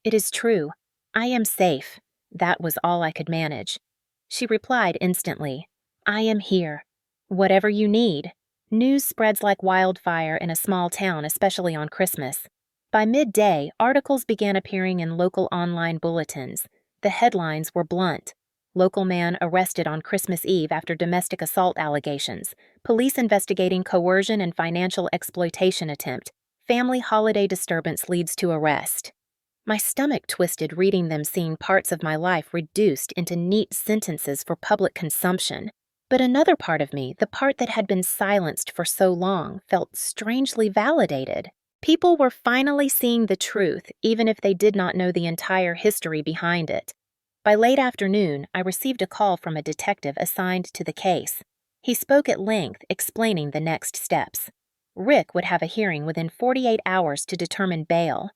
"It is true. I am safe." That was all I could manage. She replied instantly, "I am here. Whatever you need." News spreads like wildfire in a small town, especially on Christmas. By midday, articles began appearing in local online bulletins. The headlines were blunt. Local man arrested on Christmas Eve after domestic assault allegations. Police investigating coercion and financial exploitation attempt. Family holiday disturbance leads to arrest. My stomach twisted reading them, seeing parts of my life reduced into neat sentences for public consumption. But another part of me, the part that had been silenced for so long, felt strangely validated. People were finally seeing the truth, even if they did not know the entire history behind it. By late afternoon, I received a call from a detective assigned to the case. He spoke at length, explaining the next steps. Rick would have a hearing within 48 hours to determine bail.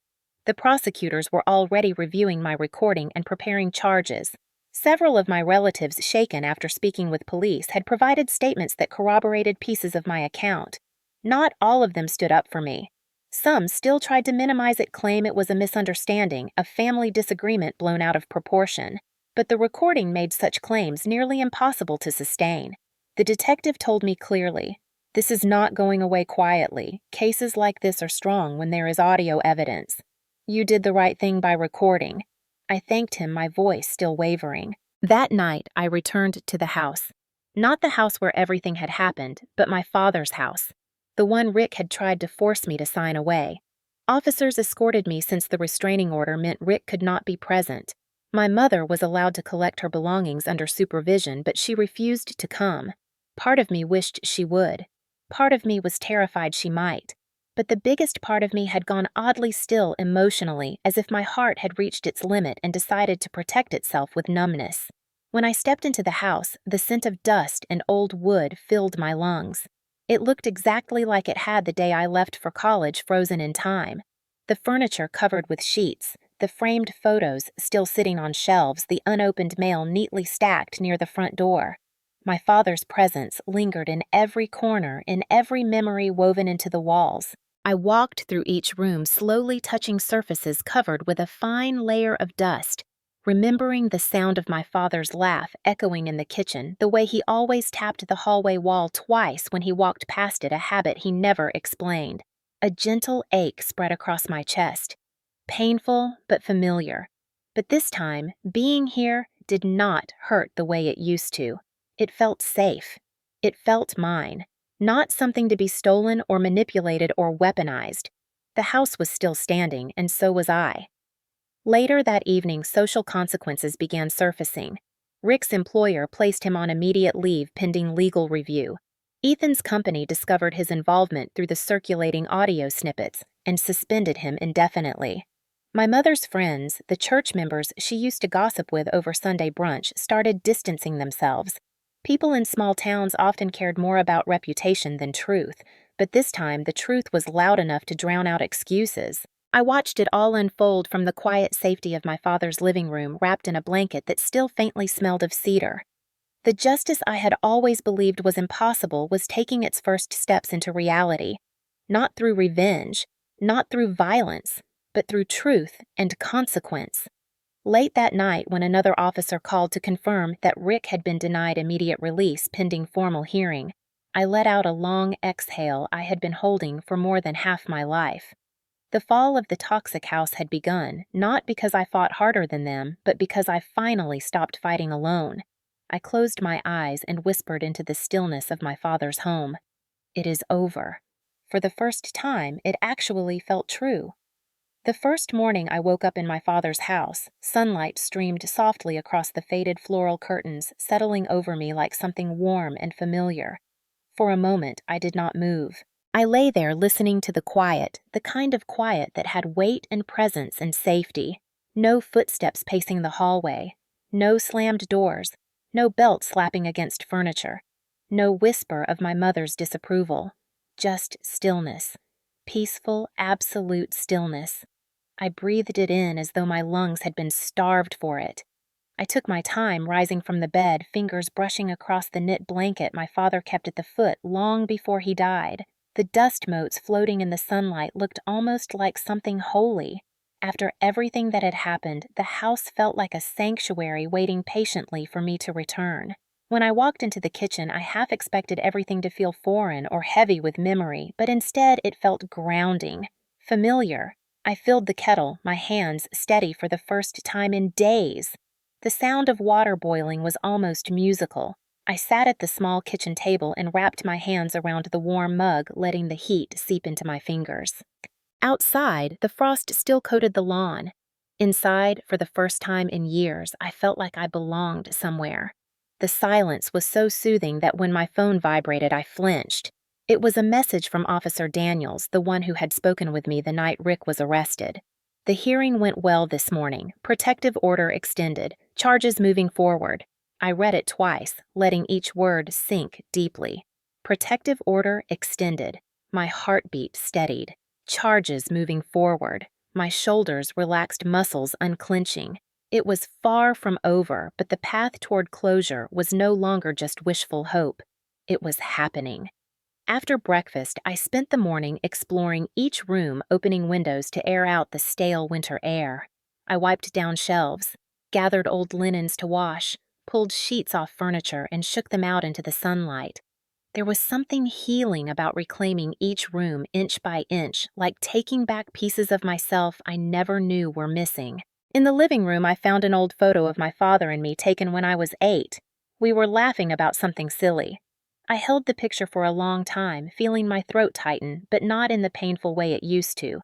The prosecutors were already reviewing my recording and preparing charges. Several of my relatives, shaken after speaking with police, had provided statements that corroborated pieces of my account. Not all of them stood up for me. Some still tried to minimize it, claim it was a misunderstanding, a family disagreement blown out of proportion. But the recording made such claims nearly impossible to sustain. The detective told me clearly, "This is not going away quietly. Cases like this are strong when there is audio evidence. You did the right thing by recording." I thanked him, my voice still wavering. That night, I returned to the house. Not the house where everything had happened, but my father's house. The one Rick had tried to force me to sign away. Officers escorted me since the restraining order meant Rick could not be present. My mother was allowed to collect her belongings under supervision, but she refused to come. Part of me wished she would. Part of me was terrified she might. But the biggest part of me had gone oddly still emotionally, as if my heart had reached its limit and decided to protect itself with numbness. When I stepped into the house, the scent of dust and old wood filled my lungs. It looked exactly like it had the day I left for college, frozen in time. The furniture covered with sheets, the framed photos still sitting on shelves, the unopened mail neatly stacked near the front door. My father's presence lingered in every corner, in every memory woven into the walls. I walked through each room, slowly touching surfaces covered with a fine layer of dust, remembering the sound of my father's laugh echoing in the kitchen, the way he always tapped the hallway wall twice when he walked past it, a habit he never explained. A gentle ache spread across my chest. Painful, but familiar. But this time, being here did not hurt the way it used to. It felt safe. It felt mine. Not something to be stolen or manipulated or weaponized. The house was still standing, and so was I. Later that evening, social consequences began surfacing. Rick's employer placed him on immediate leave pending legal review. Ethan's company discovered his involvement through the circulating audio snippets and suspended him indefinitely. My mother's friends, the church members she used to gossip with over Sunday brunch, started distancing themselves. People in small towns often cared more about reputation than truth, but this time the truth was loud enough to drown out excuses. I watched it all unfold from the quiet safety of my father's living room, wrapped in a blanket that still faintly smelled of cedar. The justice I had always believed was impossible was taking its first steps into reality, not through revenge, not through violence, but through truth and consequence. Late that night, when another officer called to confirm that Rick had been denied immediate release pending formal hearing, I let out a long exhale I had been holding for more than half my life. The fall of the toxic house had begun, not because I fought harder than them, but because I finally stopped fighting alone. I closed my eyes and whispered into the stillness of my father's home. "It is over. For the first time, it actually felt true. The first morning I woke up in my father's house, sunlight streamed softly across the faded floral curtains, settling over me like something warm and familiar. For a moment, I did not move. I lay there listening to the quiet, the kind of quiet that had weight and presence and safety. No footsteps pacing the hallway, no slammed doors, no belt slapping against furniture, no whisper of my mother's disapproval. Just stillness. Peaceful, absolute stillness. I breathed it in as though my lungs had been starved for it. I took my time rising from the bed, fingers brushing across the knit blanket my father kept at the foot long before he died. The dust motes floating in the sunlight looked almost like something holy. After everything that had happened, the house felt like a sanctuary waiting patiently for me to return. When I walked into the kitchen, I half expected everything to feel foreign or heavy with memory, but instead it felt grounding, familiar. I filled the kettle, my hands steady for the first time in days. The sound of water boiling was almost musical. I sat at the small kitchen table and wrapped my hands around the warm mug, letting the heat seep into my fingers. Outside, the frost still coated the lawn. Inside, for the first time in years, I felt like I belonged somewhere. The silence was so soothing that when my phone vibrated, I flinched. It was a message from Officer Daniels, the one who had spoken with me the night Rick was arrested. The hearing went well this morning, protective order extended, charges moving forward. I read it twice, letting each word sink deeply. Protective order extended. My heartbeat steadied. Charges moving forward. My shoulders relaxed, muscles unclenching. It was far from over, but the path toward closure was no longer just wishful hope. It was happening. After breakfast, I spent the morning exploring each room, opening windows to air out the stale winter air. I wiped down shelves, gathered old linens to wash, pulled sheets off furniture, and shook them out into the sunlight. There was something healing about reclaiming each room inch by inch, like taking back pieces of myself I never knew were missing. In the living room, I found an old photo of my father and me taken when I was 8. We were laughing about something silly. I held the picture for a long time, feeling my throat tighten, but not in the painful way it used to.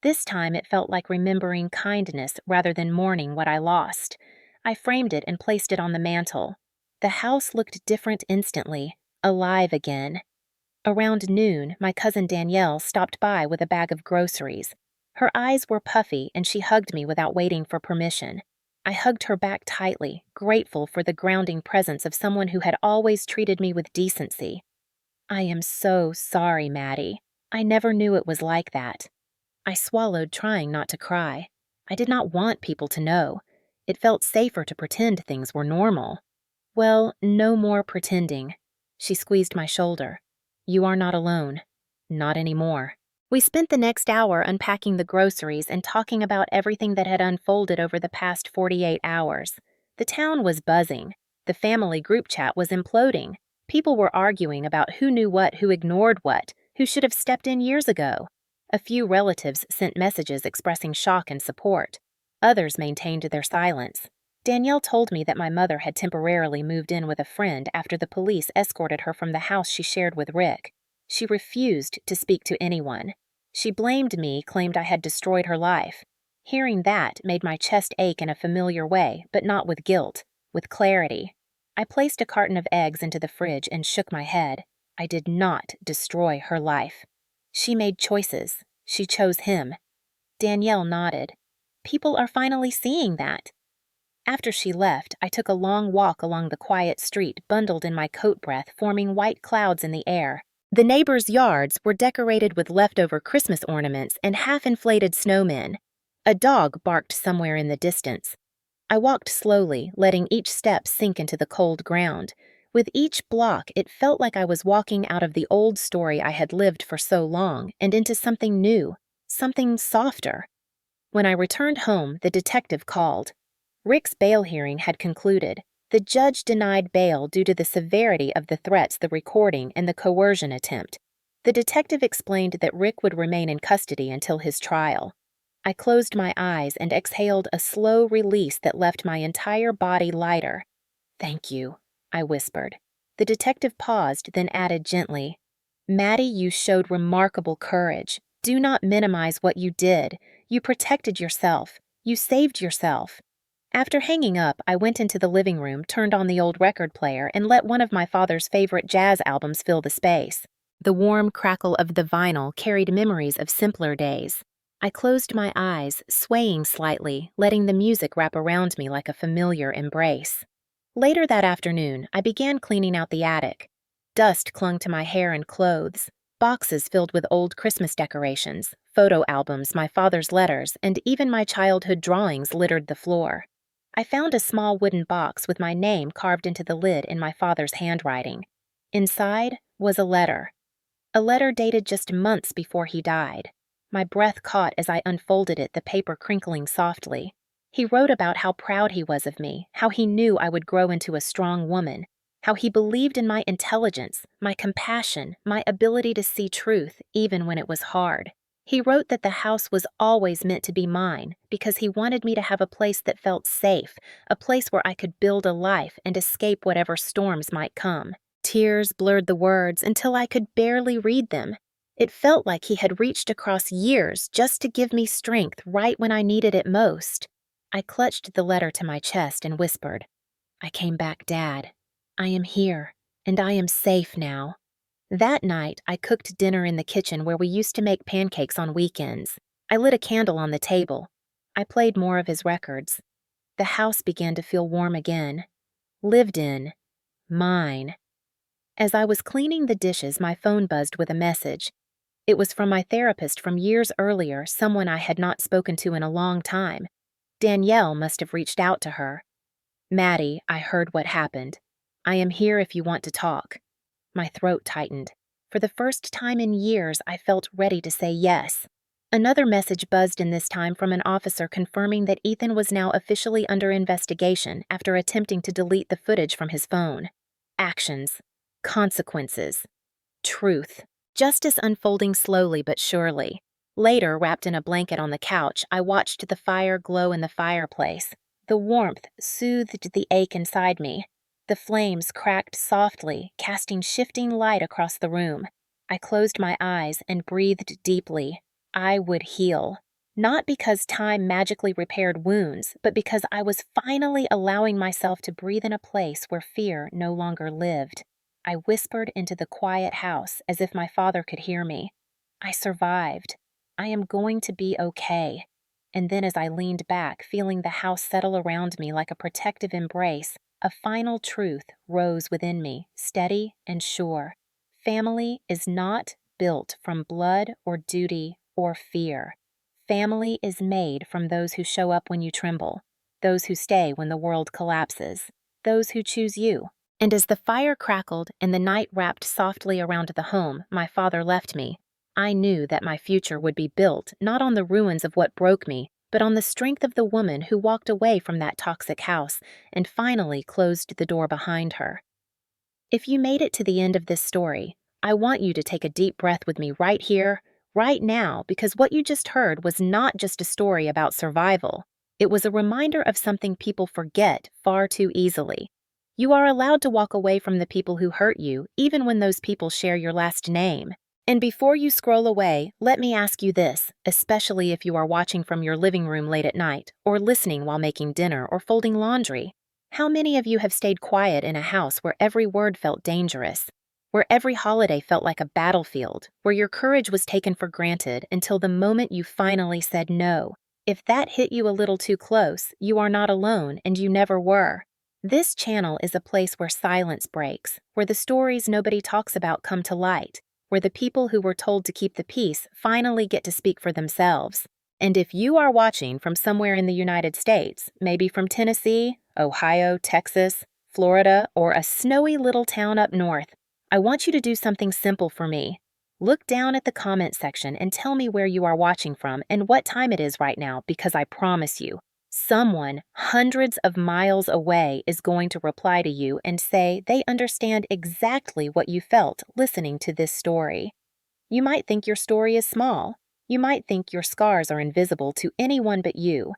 This time it felt like remembering kindness rather than mourning what I lost. I framed it and placed it on the mantel. The house looked different instantly, alive again. Around noon, my cousin Danielle stopped by with a bag of groceries. Her eyes were puffy and she hugged me without waiting for permission. I hugged her back tightly, grateful for the grounding presence of someone who had always treated me with decency. I am so sorry, Maddie. I never knew it was like that. I swallowed, trying not to cry. I did not want people to know. It felt safer to pretend things were normal. Well, no more pretending. She squeezed my shoulder. You are not alone. Not anymore. We spent the next hour unpacking the groceries and talking about everything that had unfolded over the past 48 hours. The town was buzzing. The family group chat was imploding. People were arguing about who knew what, who ignored what, who should have stepped in years ago. A few relatives sent messages expressing shock and support. Others maintained their silence. Danielle told me that my mother had temporarily moved in with a friend after the police escorted her from the house she shared with Rick. She refused to speak to anyone. She blamed me, claimed I had destroyed her life. Hearing that made my chest ache in a familiar way, but not with guilt, with clarity. I placed a carton of eggs into the fridge and shook my head. I did not destroy her life. She made choices. She chose him. Danielle nodded. People are finally seeing that. After she left, I took a long walk along the quiet street, bundled in my coat breath, forming white clouds in the air. The neighbors' yards were decorated with leftover Christmas ornaments and half-inflated snowmen. A dog barked somewhere in the distance. I walked slowly, letting each step sink into the cold ground. With each block, it felt like I was walking out of the old story I had lived for so long and into something new, something softer. When I returned home, the detective called. Rick's bail hearing had concluded. The judge denied bail due to the severity of the threats, the recording, and the coercion attempt. The detective explained that Rick would remain in custody until his trial. I closed my eyes and exhaled a slow release that left my entire body lighter. "Thank you," I whispered. The detective paused, then added gently, Maddie, you showed remarkable courage. Do not minimize what you did. You protected yourself. You saved yourself. After hanging up, I went into the living room, turned on the old record player, and let one of my father's favorite jazz albums fill the space. The warm crackle of the vinyl carried memories of simpler days. I closed my eyes, swaying slightly, letting the music wrap around me like a familiar embrace. Later that afternoon, I began cleaning out the attic. Dust clung to my hair and clothes. Boxes filled with old Christmas decorations, photo albums, my father's letters, and even my childhood drawings littered the floor. I found a small wooden box with my name carved into the lid in my father's handwriting. Inside was a letter. A letter dated just months before he died. My breath caught as I unfolded it, the paper crinkling softly. He wrote about how proud he was of me, how he knew I would grow into a strong woman, how he believed in my intelligence, my compassion, my ability to see truth even when it was hard. He wrote that the house was always meant to be mine because he wanted me to have a place that felt safe, a place where I could build a life and escape whatever storms might come. Tears blurred the words until I could barely read them. It felt like he had reached across years just to give me strength right when I needed it most. I clutched the letter to my chest and whispered, "I came back, Dad. I am here, and I am safe now." That night, I cooked dinner in the kitchen where we used to make pancakes on weekends. I lit a candle on the table. I played more of his records. The house began to feel warm again. Lived in. Mine. As I was cleaning the dishes, my phone buzzed with a message. It was from my therapist from years earlier, someone I had not spoken to in a long time. Danielle must have reached out to her. "Maddie, I heard what happened. I am here if you want to talk." My throat tightened. For the first time in years, I felt ready to say yes. Another message buzzed in this time from an officer confirming that Ethan was now officially under investigation after attempting to delete the footage from his phone. Actions. Consequences. Truth. Justice unfolding slowly but surely. Later, wrapped in a blanket on the couch, I watched the fire glow in the fireplace. The warmth soothed the ache inside me. The flames cracked softly, casting shifting light across the room. I closed my eyes and breathed deeply. I would heal. Not because time magically repaired wounds, but because I was finally allowing myself to breathe in a place where fear no longer lived. I whispered into the quiet house as if my father could hear me. "I survived. I am going to be okay." And then as I leaned back, feeling the house settle around me like a protective embrace, a final truth rose within me, steady and sure. Family is not built from blood or duty or fear. Family is made from those who show up when you tremble, those who stay when the world collapses, those who choose you. And as the fire crackled and the night wrapped softly around the home my father left me, I knew that my future would be built not on the ruins of what broke me, but on the strength of the woman who walked away from that toxic house and finally closed the door behind her. If you made it to the end of this story, I want you to take a deep breath with me right here, right now, because what you just heard was not just a story about survival. It was a reminder of something people forget far too easily. You are allowed to walk away from the people who hurt you, even when those people share your last name. And before you scroll away, let me ask you this, especially if you are watching from your living room late at night, or listening while making dinner or folding laundry. How many of you have stayed quiet in a house where every word felt dangerous, where every holiday felt like a battlefield, where your courage was taken for granted until the moment you finally said no? If that hit you a little too close, you are not alone, and you never were. This channel is a place where silence breaks, where the stories nobody talks about come to light, where the people who were told to keep the peace finally get to speak for themselves. And if you are watching from somewhere in the United States, maybe from Tennessee, Ohio, Texas, Florida, or a snowy little town up north, I want you to do something simple for me. Look down at the comment section and tell me where you are watching from and what time it is right now, because I promise you, someone hundreds of miles away is going to reply to you and say they understand exactly what you felt listening to this story. You might think your story is small. You might think your scars are invisible to anyone but you.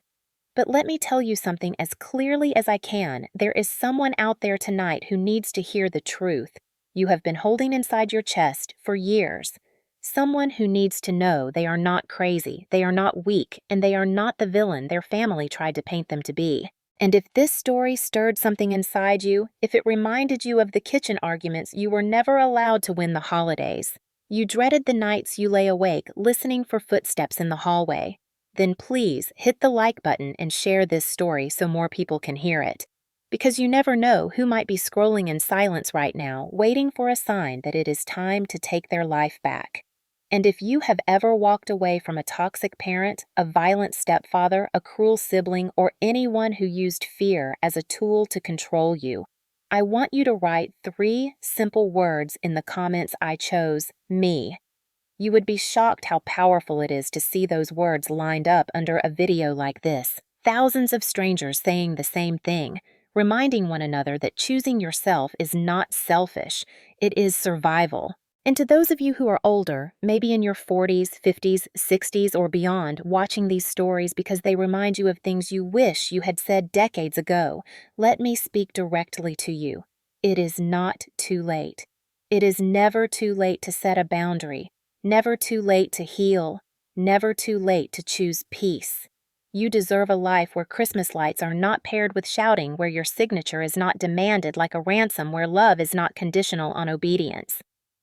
But let me tell you something as clearly as I can. There is someone out there tonight who needs to hear the truth. you have been holding inside your chest for years. Someone who needs to know they are not crazy, they are not weak, and they are not the villain their family tried to paint them to be. And if this story stirred something inside you, if it reminded you of the kitchen arguments you were never allowed to win the holidays, you dreaded the nights you lay awake listening for footsteps in the hallway, then please hit the like button and share this story so more people can hear it. Because you never know who might be scrolling in silence right now, waiting for a sign that it is time to take their life back. And if you have ever walked away from a toxic parent, a violent stepfather, a cruel sibling, or anyone who used fear as a tool to control you, I want you to write 3 simple words in the comments I chose, me. You would be shocked how powerful it is to see those words lined up under a video like this. Thousands of strangers saying the same thing, reminding one another that choosing yourself is not selfish, it is survival. And to those of you who are older, maybe in your 40s, 50s, 60s, or beyond, watching these stories because they remind you of things you wish you had said decades ago, let me speak directly to you. It is not too late. It is never too late to set a boundary, never too late to heal, never too late to choose peace. You deserve a life where Christmas lights are not paired with shouting, where your signature is not demanded like a ransom, where love is not conditional on obedience.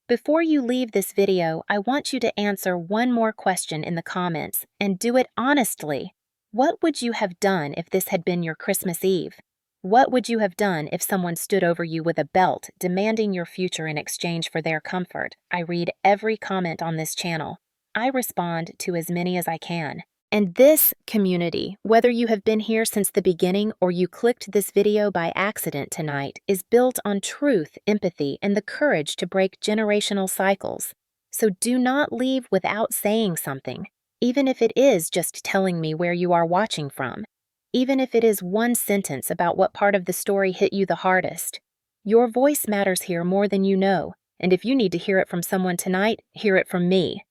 Before you leave this video, I want you to answer one more question in the comments, and do it honestly. What would you have done if this had been your Christmas Eve? What would you have done if someone stood over you with a belt, demanding your future in exchange for their comfort? I read every comment on this channel. I respond to as many as I can. And this community, whether you have been here since the beginning or you clicked this video by accident tonight, is built on truth, empathy, and the courage to break generational cycles. So do not leave without saying something, even if it is just telling me where you are watching from, even if it is one sentence about what part of the story hit you the hardest. Your voice matters here more than you know, and if you need to hear it from someone tonight, hear it from me.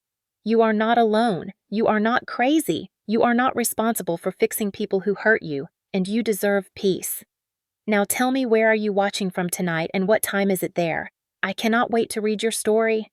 You are not alone. You are not crazy. You are not responsible for fixing people who hurt you, and you deserve peace. Now tell me, where are you watching from tonight and what time is it there? I cannot wait to read your story.